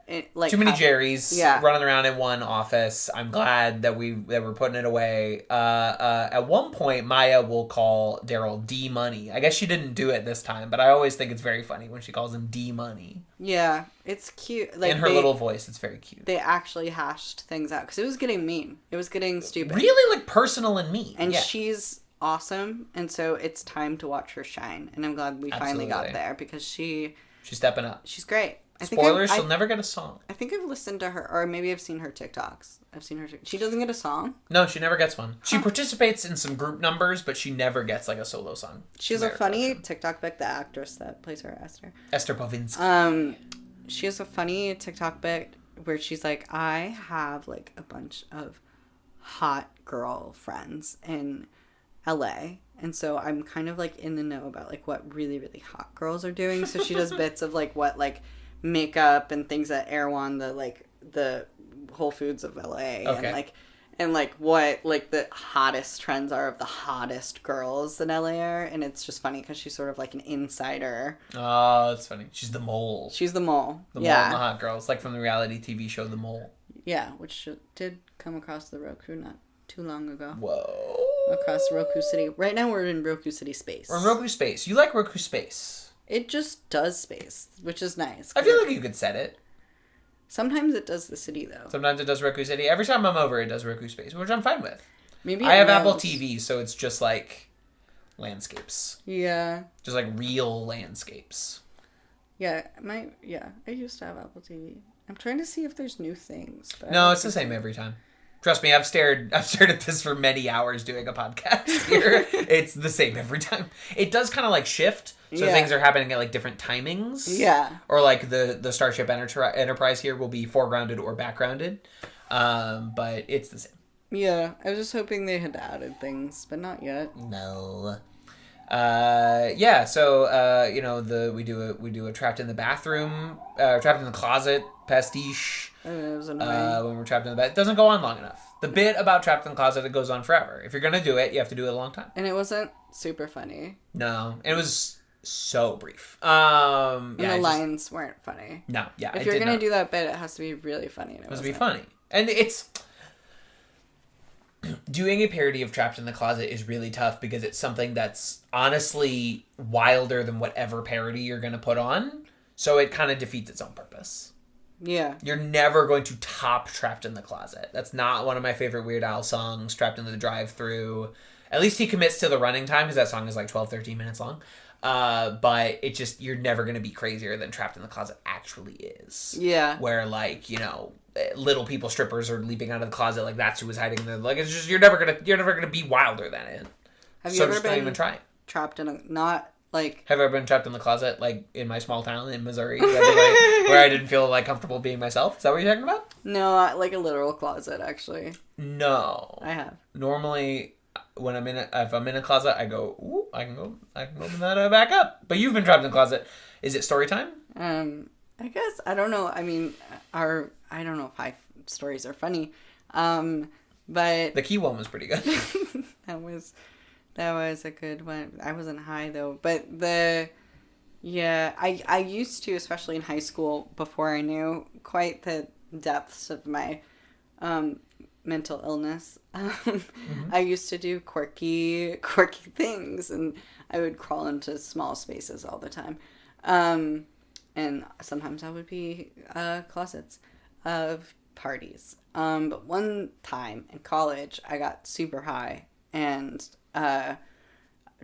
too many Jerrys running around in one office. I'm glad that we're putting it away. At one point, Maya will call Daryl D Money. I guess she didn't do it this time, but I always think it's very funny when she calls him D Money. Yeah, it's cute. Like, in her little voice, it's very cute. They actually hashed things out because it was getting mean. It was getting stupid. Really, like, personal and mean. And she's awesome, and so it's time to watch her shine. And I'm glad we finally got there because she's stepping up. She's great. Spoilers, she'll never get a song. I think I've listened to her, or maybe I've seen her TikToks. She doesn't get a song? No, she never gets one. She participates in some group numbers, but she never gets, like, a solo song. She has a funny TikTok bit, the actress that plays her, Esther. Esther Pavinsky. She has a funny TikTok bit where she's like, I have like a bunch of hot girl friends in LA, and so I'm kind of like in the know about like what really, really hot girls are doing. So she does bits of like what like makeup and things at Erewhon, the Whole Foods of LA, and what like the hottest trends are of the hottest girls in LA are, and it's just funny because she's sort of like an insider. Oh, that's funny. She's the mole. She's the mole. The mole and the hot girls, like from the reality TV show The Mole. Yeah, which did come across the Roku not too long ago. Whoa. Across Roku City. Right now we're in Roku City space. We're in Roku space. You like Roku space. It just does space, which is nice. I feel like you could set it. Sometimes it does the city, though. Sometimes it does Roku City. Every time I'm over, it does Roku Space, which I'm fine with. Maybe I have Apple TV, so it's just like landscapes. Yeah. Just like real landscapes. Yeah, I used to have Apple TV. I'm trying to see if there's new things. But No, it's the same every time. Trust me, I've stared at this for many hours doing a podcast here. It's the same every time. It does kind of like shift, so things are happening at like different timings. Yeah. Or like the Starship Enterprise here will be foregrounded or backgrounded, but it's the same. Yeah, I was just hoping they had added things, but not yet. No. So we do a trapped in the bathroom, trapped in the closet pastiche. It was annoying. When we're trapped in the bed, it doesn't go on long enough. The bit about trapped in the closet, it goes on forever. If you're gonna do it, you have to do it a long time. And it wasn't super funny. No, it was so brief. And the lines weren't funny. No, yeah. If you're gonna do that bit, it has to be really funny. And it has to be funny, and it's. Doing a parody of Trapped in the Closet is really tough because it's something that's honestly wilder than whatever parody you're going to put on. So it kind of defeats its own purpose. Yeah. You're never going to top Trapped in the Closet. That's not one of my favorite Weird Al songs, Trapped in the Drive-Thru. At least he commits to the running time because that song is like 12, 13 minutes long. But it just, you're never going to be crazier than Trapped in the Closet actually is. Yeah. Where like, little people strippers are leaping out of the closet like that's who was hiding there. Like it's just you're never gonna be wilder than it. Have you ever been even try? Trapped in a not like? Have you ever been trapped in the closet like in my small town in Missouri where I didn't feel like comfortable being myself? Is that what you're talking about? No, like a literal closet actually. No, I have. Normally, when if I'm in a closet, I go, ooh, I can open that back up. But you've been trapped in the closet. Is it story time? I guess I don't know. I mean, I don't know if high stories are funny, but the key one was pretty good. that was a good one. I wasn't high though, but I used to, especially in high school, before I knew quite the depths of my mental illness. I used to do quirky things, and I would crawl into small spaces all the time. And sometimes I would be closets of parties. But one time in college, I got super high and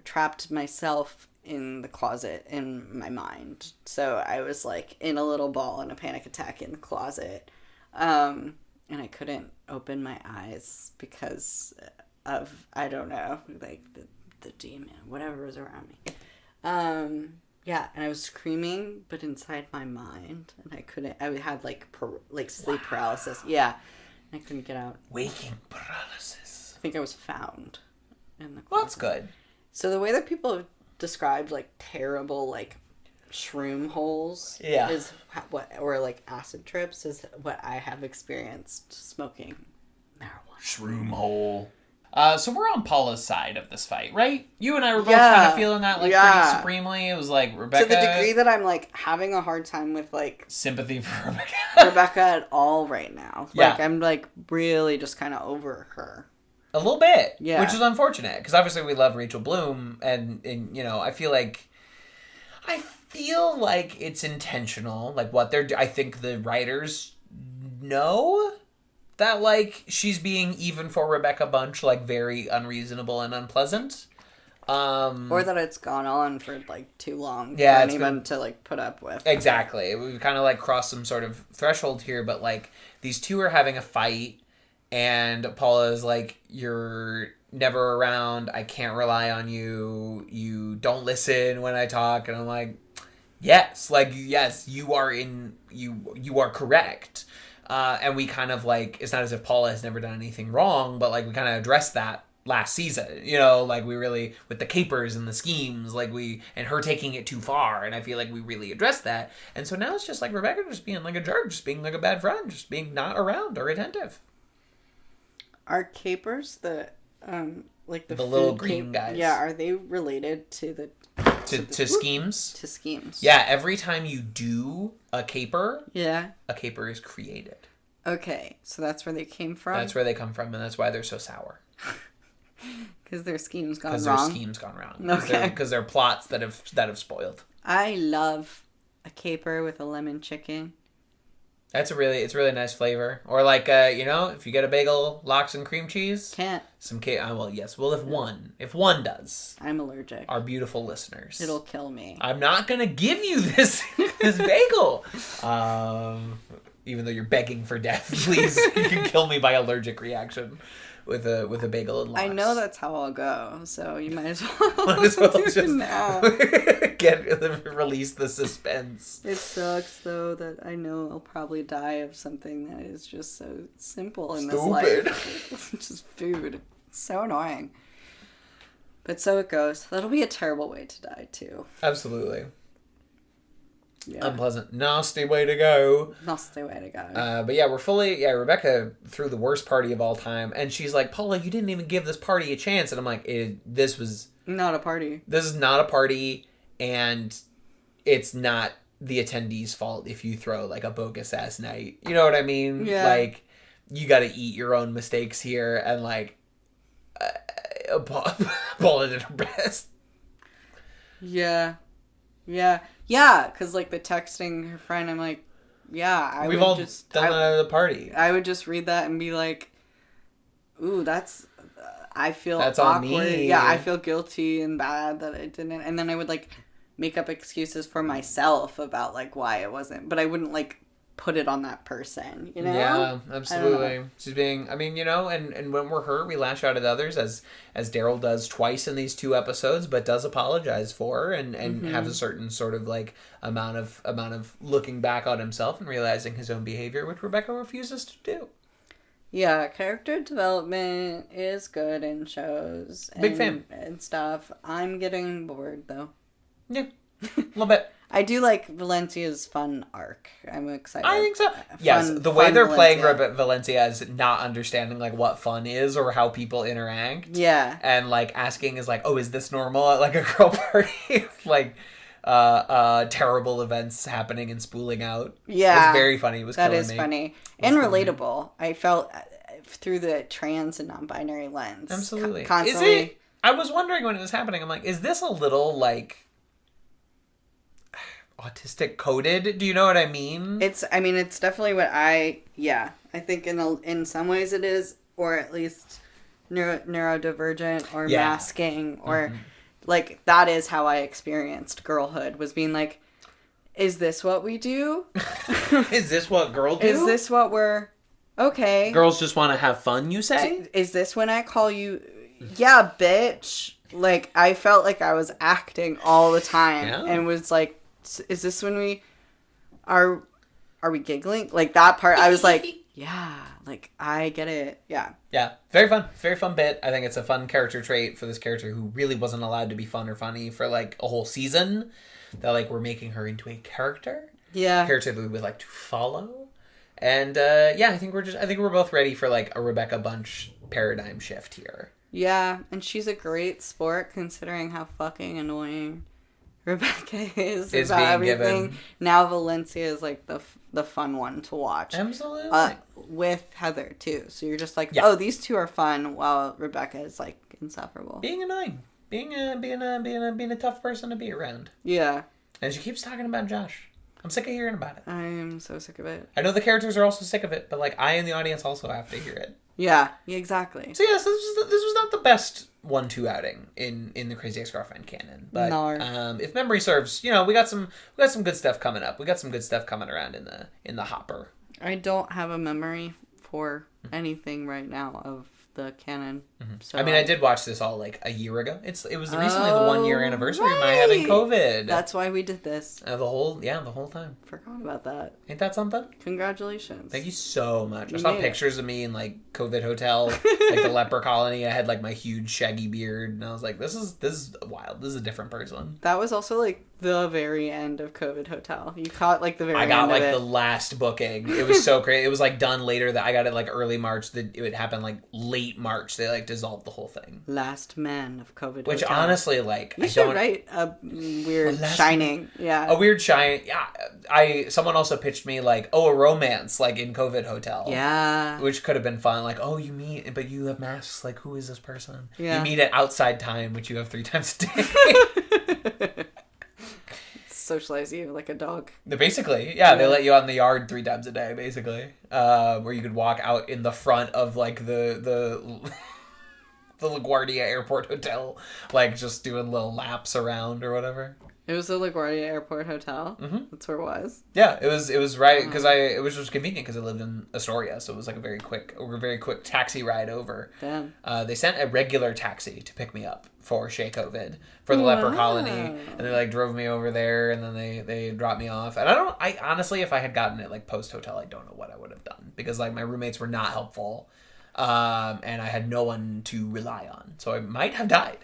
trapped myself in the closet in my mind. So I was like in a little ball in a panic attack in the closet. And I couldn't open my eyes because of, I don't know, like the demon, whatever was around me. Yeah, and I was screaming, but inside my mind, and I had sleep paralysis. Yeah, and I couldn't get out. Waking paralysis. I think I was found in the closet. Well, that's good. So the way that people have described like terrible like shroom holes is or like acid trips is what I have experienced smoking marijuana. Shroom hole. So we're on Paula's side of this fight, right? You and I were both kind of feeling that pretty supremely. It was like Rebecca. To the degree that I'm like having a hard time with like sympathy for Rebecca at all right now. Like I'm like really just kind of over her. A little bit, yeah. Which is unfortunate because obviously we love Rachel Bloom, and I feel like it's intentional. Like what they're, I think the writers know that like she's being, even for Rebecca Bunch, like very unreasonable and unpleasant. Or that it's gone on for like too long for anyone to like put up with. Exactly. We've kind of like crossed some sort of threshold here, but like these two are having a fight. And Paula's like, you're never around. I can't rely on you. You don't listen when I talk. And I'm like, yes, you are you are correct. And we kind of like, it's not as if Paula has never done anything wrong, but like we kind of addressed that last season, you know, like we really, with the capers and the schemes, like and her taking it too far, and I feel like we really addressed that. And so now it's just like Rebecca just being like a jerk, just being like a bad friend, just being not around or attentive. Are capers like the little green guys? Yeah, are they related to the to schemes? To schemes. Yeah, every time you do a caper is created. Okay, so that's where they came from? That's where they come from, and that's why they're so sour. Because their schemes gone wrong? Because their schemes gone wrong. Okay. Because they're plots that have spoiled. I love a caper with a lemon chicken. It's really nice flavor. Or like, if you get a bagel, lox and cream cheese. Can't. Some well, yes. Well, if one does. I'm allergic. Our beautiful listeners. It'll kill me. I'm not going to give you this bagel. Even though you're begging for death, please, you can kill me by allergic reaction with a bagel and lox. I know that's how I'll go, so you might as well, just now. Release the suspense. It sucks though that I know I'll probably die of something that is just so simple in this life. Just food. It's so annoying. But so it goes. That'll be a terrible way to die too. Absolutely. Yeah. Unpleasant. Nasty way to go. Nasty way to go. But yeah, Rebecca threw the worst party of all time. And she's like, Paula, you didn't even give this party a chance. And I'm like, this was... Not a party. This is not a party. And it's not the attendees' fault if you throw like a bogus ass night. You know what I mean? Yeah. Like, you got to eat your own mistakes here. And like, Paula did her best. Yeah. Yeah, because, like, the texting her friend, I'm like, yeah, We've all done that at the party. I would just read that and be like, ooh, I feel that's awkward. on me. Yeah, I feel guilty and bad that I didn't. And then I would, like, make up excuses for myself about, like, why it wasn't. But I wouldn't, like, put it on that person, you know? Yeah, absolutely. She's being, and when we're hurt, we lash out at others, as Daryl does twice in these 2 episodes, but does apologize for and have a certain sort of like amount of looking back on himself and realizing his own behavior, which Rebecca refuses to do. Yeah, character development is good in shows. Big fan. And stuff. I'm getting bored though. Yeah, a little bit. I do like Valencia's fun arc. I'm excited. I think so. Yes, the way they're playing Valencia is not understanding like what fun is or how people interact. Yeah. And like asking is like, oh, is this normal at like a girl party? Like terrible events happening and spooling out. Yeah. It's very funny. It was that killing is me. funny. And relatable. I felt through the trans and non-binary lens. Absolutely. Constantly. Is it? I was wondering when it was happening. I'm like, is this a little like autistic coded? Do you know what I mean? It's definitely what I think in some ways it is, or at least neurodivergent or masking or like that is how I experienced girlhood, was being like, is this what we do? Is this what girls do? Is this what we're okay? Girls just want to have fun, you say? Is this when I call you yeah, bitch? Like I felt like I was acting all the time and was like, is this when we are we giggling? Like that part I was like, yeah, like I get it. Yeah. Yeah. Very fun bit. I think it's a fun character trait for this character who really wasn't allowed to be fun or funny for like a whole season. That like we're making her into a character. Yeah. A character that we would like to follow. And I think we're both ready for like a Rebecca Bunch paradigm shift here. Yeah, and she's a great sport considering how fucking annoying Rebecca is about being everything. Given. Now Valencia is like the fun one to watch. Absolutely. With Heather too. So you're just like, oh, these two are fun while Rebecca is like insufferable. Being annoying. Being a tough person to be around. Yeah. And she keeps talking about Josh. I'm sick of hearing about it. I'm so sick of it. I know the characters are also sick of it, but like I and the audience also have to hear it. Yeah, exactly. So yes, this was not the best 1-2 outing in the Crazy Ex-Girlfriend canon, but no. If memory serves, we got some good stuff coming up. We got some good stuff coming around in the hopper. I don't have a memory for anything right now of the canon. So I mean, I did watch this all like a year ago. It was recently the 1 year anniversary of my having COVID. That's why we did this. The whole time. Forgot about that. Ain't that something? Congratulations. Thank you so much. I You saw made it. pictures of me in like COVID hotel, like the leper colony. I had like my huge shaggy beard, and I was like, "This is wild. This is a different person." That was also like the very end of COVID hotel. You caught like the very. I got end like of it. the last booking. It was so crazy. It was like done later. That I got it like early March. That it would happen like late March. They like dissolved the whole thing. Last man of COVID. Which hotel. honestly, like, You I should don't. write a weird Last shining. Yeah. A weird shine. Yeah, someone also pitched me like, a romance like in COVID hotel. Yeah. Which could have been fun. Like, you meet, but you have masks. Like, who is this person? Yeah. You meet at outside time, which you have 3 times a day. Socialize you like a dog. Basically, yeah, they let you out in the yard 3 times a day, basically. Where you could walk out in the front of like the LaGuardia Airport Hotel, like just doing little laps around or whatever. It was the LaGuardia Airport Hotel. Mm-hmm. That's where it was. Yeah, it was right because it was just convenient because I lived in Astoria, so it was like a very quick taxi ride over. Damn. They sent a regular taxi to pick me up for Shea COVID for the leper colony, and they like drove me over there, and then they dropped me off. And I honestly, if I had gotten it like post hotel, I don't know what I would have done because like my roommates were not helpful, and I had no one to rely on, so I might have died.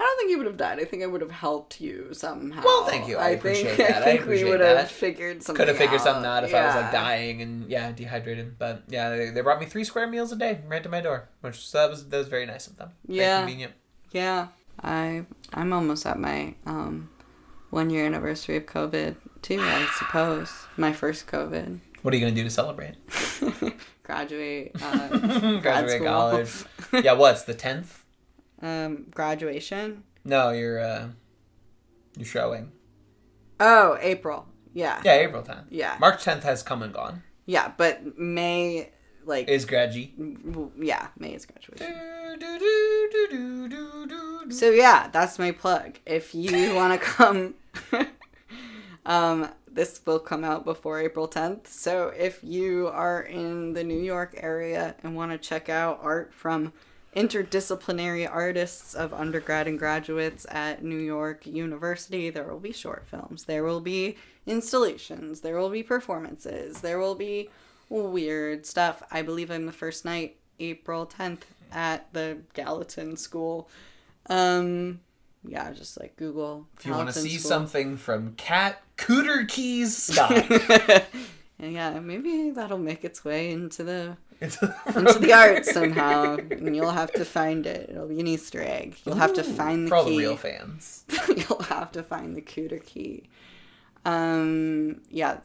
I don't think you would have died. I think I would have helped you somehow. Well, thank you. I appreciate that. I think we would have figured something out. Could have figured something out if I was like dying and dehydrated. But yeah, they brought me 3 square meals a day right to my door, which that was very nice of them. Yeah. Very convenient. Yeah. I'm almost at my 1 year anniversary of COVID too, I suppose. My first COVID. What are you gonna do to celebrate? Graduate. Graduate grad school. college. Yeah, what's the 10th? Graduation. No, you're showing. Oh, April. Yeah. Yeah, April 10th. Yeah. March 10th has come and gone. Yeah, but May, like... Is Gradu. Yeah, May is graduation. So yeah, that's my plug. If you want to come... this will come out before April 10th. So if you are in the New York area and want to check out art from interdisciplinary artists of undergrad and graduates at New York University, there will be short films, there will be installations, there will be performances, there will be weird stuff. I believe I'm the first night, April 10th, at the Gallatin School. Yeah, just like Google. If you want to see School. something from Cat Cooter Keys Scott. Yeah, maybe that'll make its way into the into art somehow, and you'll have to find it. It'll be an Easter egg. You'll have to find the for all key. the real fans. You'll have to find the cooter key. Yeah,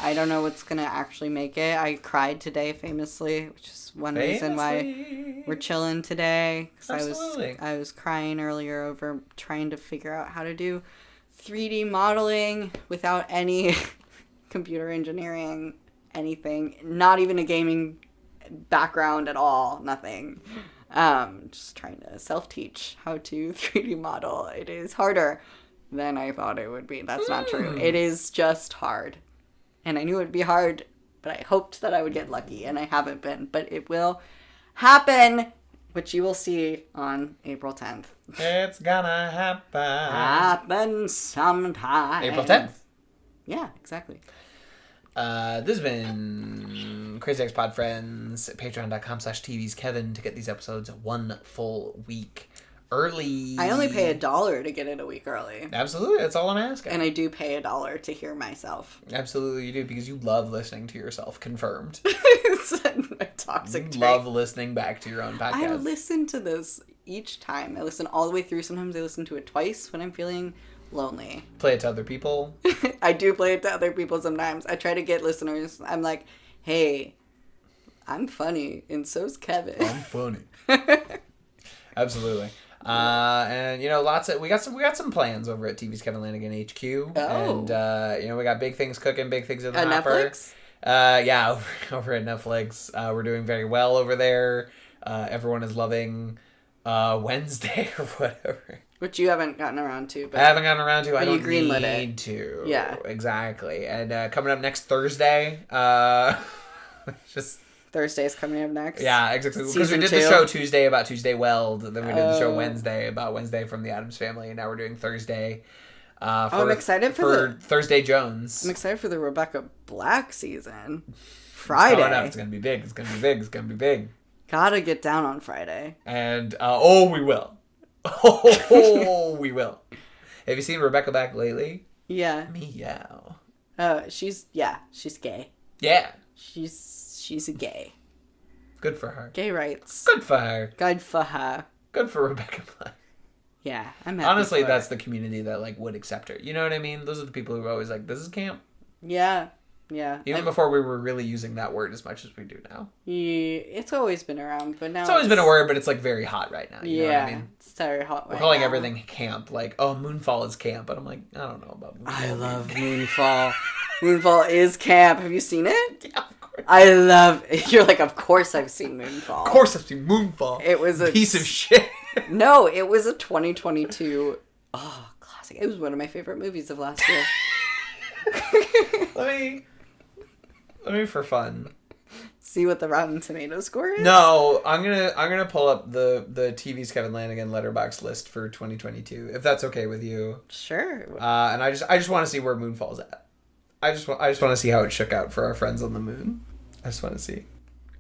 I don't know what's gonna actually make it. I cried today famously, which is one reason why we're chilling today. Absolutely. I was crying earlier over trying to figure out how to do 3D modeling without any computer engineering, anything, not even a gaming background at all, nothing. Just trying to self-teach how to 3D model. It is harder than I thought it would be. That's not true. It is just hard. And I knew it would be hard, but I hoped that I would get lucky, and I haven't been. But it will happen, which you will see on April 10th. It's gonna happen. Happen sometime. April 10th. Yeah, exactly. This has been Crazy Ex Pod Friends. Patreon.com/TV's Kevin to get these episodes 1 full week early. I only pay $1 to get it a week early. Absolutely, that's all I'm asking. And I do pay $1 to hear myself. Absolutely, you do, because you love listening to yourself. Confirmed. It's a toxic You trait. love listening back to your own podcast. I listen to this each time. I listen all the way through. Sometimes I listen to it twice when I'm feeling lonely. Play it to other people. I do play it to other people sometimes. I try to get listeners. I'm like, hey, I'm funny, and so's Kevin. I'm funny. Absolutely. And we got some plans over at TV's Kevin Lanigan HQ. Oh. And we got big things cooking, big things in the At hopper. Netflix? Yeah, over at Netflix. We're doing very well over there. Everyone is loving Wednesday or whatever. Which you haven't gotten around to. But I haven't gotten around to. I you don't greenlit need it. to. Yeah. Exactly. And coming up next Thursday, just Thursday's coming up next. Yeah, exactly. Because we did the show Tuesday about Tuesday Weld, then we did the show Wednesday about Wednesday from the Addams Family, and now we're doing Thursday. I'm excited for Thursday Jones. I'm excited for the Rebecca Black season. Friday. It's gonna be big. It's gonna be big. It's gonna be big. Gotta get down on Friday. And we will. Oh, we will. Have you seen Rebecca Black lately? Yeah. Meow. She's gay. Yeah. She's a gay. Good for her. Gay rights. Good for her. Good for her. Good for Rebecca Black. Yeah, I'm happy. Honestly, that's the community that like would accept her. You know what I mean? Those are the people who are always like, "This is camp." Yeah. Yeah. Even before we were really using that word as much as we do now. Yeah, it's always been around, but now it's always been a word, but it's like very hot right now. You know what I mean? It's very hot. We're calling everything camp. Like, oh, Moonfall is camp, but I'm like, I don't know about Moonfall. I love Moonfall. Moonfall is camp. Have you seen it? Yeah, of course. I love. You're like, of course I've seen Moonfall. Of course I've seen Moonfall. It was a piece of shit. No, it was a 2022. Oh, classic. It was one of my favorite movies of last year. Let me for fun see what the Rotten Tomatoes score is. No, I'm gonna pull up the TV's Kevin Lanigan letterbox list for 2022 if that's okay with you. Sure. And I just want to see where Moonfall's at. I just want to see how it shook out for our friends on the moon. I just want to see.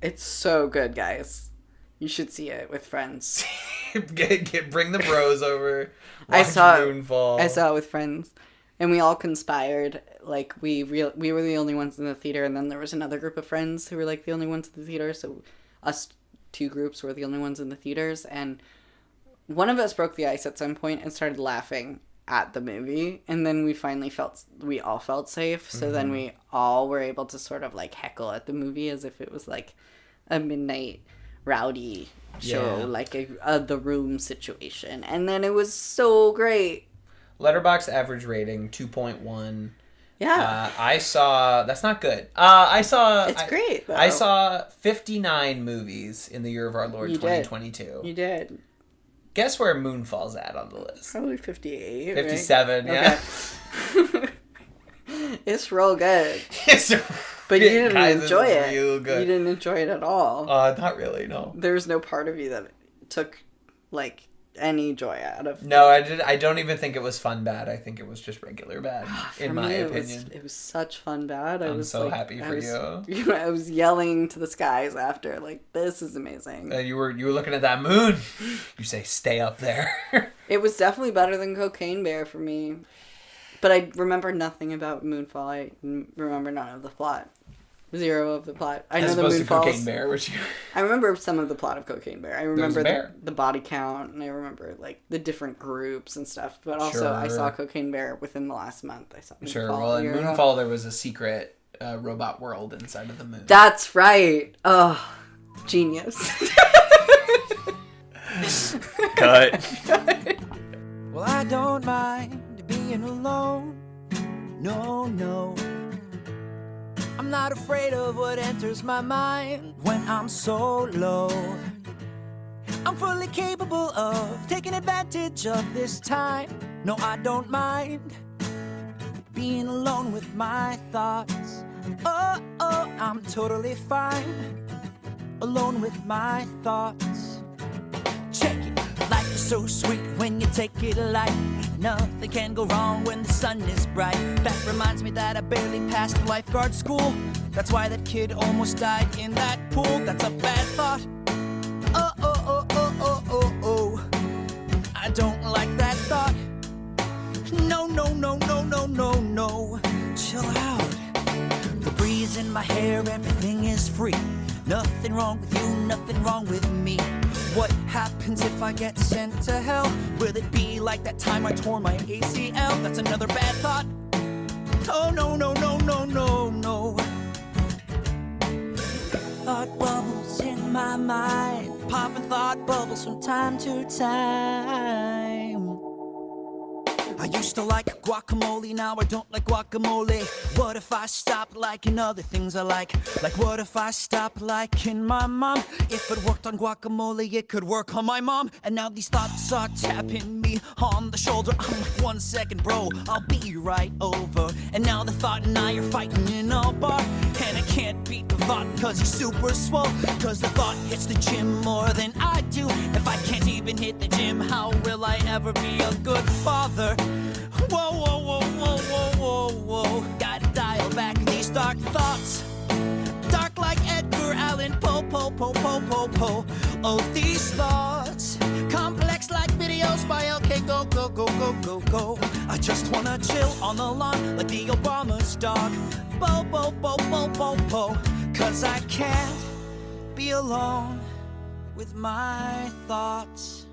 It's so good, guys. You should see it with friends. Bring the bros over. I saw Moonfall. I saw it with friends, and we all conspired. Like we were the only ones in the theater, and then there was another group of friends who were like the only ones in the theater. So us two groups were the only ones in the theaters, and one of us broke the ice at some point and started laughing at the movie, and then we all felt safe. So then we all were able to sort of like heckle at the movie as if it was like a midnight rowdy show, like a The Room situation, and then it was so great. Letterboxd average rating 2.1. Yeah. I saw... That's not good. It's great, though. I saw 59 movies in the year of our Lord 2022. You did. Guess where Moonfall's at on the list? Probably 58, 57, right? Yeah. Okay. It's real good. But you didn't enjoy it. Real good. You didn't enjoy it at all. Not really, no. There's no part of you that took, like, any joy out of it. No, I don't even think it was fun bad. I think it was just regular bad, in my opinion. It was such fun bad. I'm so happy for you. I was yelling to the skies after, like, this is amazing. You were looking at that moon. You say, stay up there. It was definitely better than Cocaine Bear for me. But I remember nothing about Moonfall. I remember none of the plot. Zero of the plot. I know the Moonfalls. Cocaine Bear, which I remember some of the plot of Cocaine Bear. I remember the body count, and I remember like the different groups and stuff. But also, I saw Cocaine Bear within the last month. I saw Moonfall. Sure. Well, in Moonfall, there was a secret robot world inside of the moon. That's right. Oh, genius. Cut. Well, I don't mind being alone. No. I'm not afraid of what enters my mind when I'm so low. I'm fully capable of taking advantage of this time. No, I don't mind being alone with my thoughts. Oh, I'm totally fine alone with my thoughts. Check it. Life is so sweet when you take it light. Nothing can go wrong when the sun is bright. That reminds me that I barely passed lifeguard school. That's why that kid almost died in that pool. That's a bad thought. Oh. I don't like that thought. No. Chill out. The breeze in my hair, everything is free. Nothing wrong with you, nothing wrong with me. What happens if I get sent to hell? Will it be like that time I tore my ACL? That's another bad thought. Oh, no. Thought bubbles in my mind, popping thought bubbles from time to time. I used to like guacamole, now I don't like guacamole. What if I stopped liking other things I like? Like what if I stopped liking my mom? If it worked on guacamole, it could work on my mom. And now these thoughts are tapping me on the shoulder. I'm like, 1 second, bro, I'll be right over. And now the thought and I are fighting in a bar. And I can't beat the thought cause he's super swole. Cause the thought hits the gym more than I do. If I can't even hit the gym, how will I ever be a good father? Whoa, whoa, whoa, whoa, whoa, whoa, whoa. Gotta dial back these dark thoughts. Dark like Edgar Allan Poe, Poe, Poe, Poe, Poe, Poe. Oh, these thoughts. Complex like videos by okay, go, go, go, go, go, go. I just wanna chill on the lawn like the Obama's dog. Bo, bo, bo, bo, bo, bo. Cause I can't be alone with my thoughts.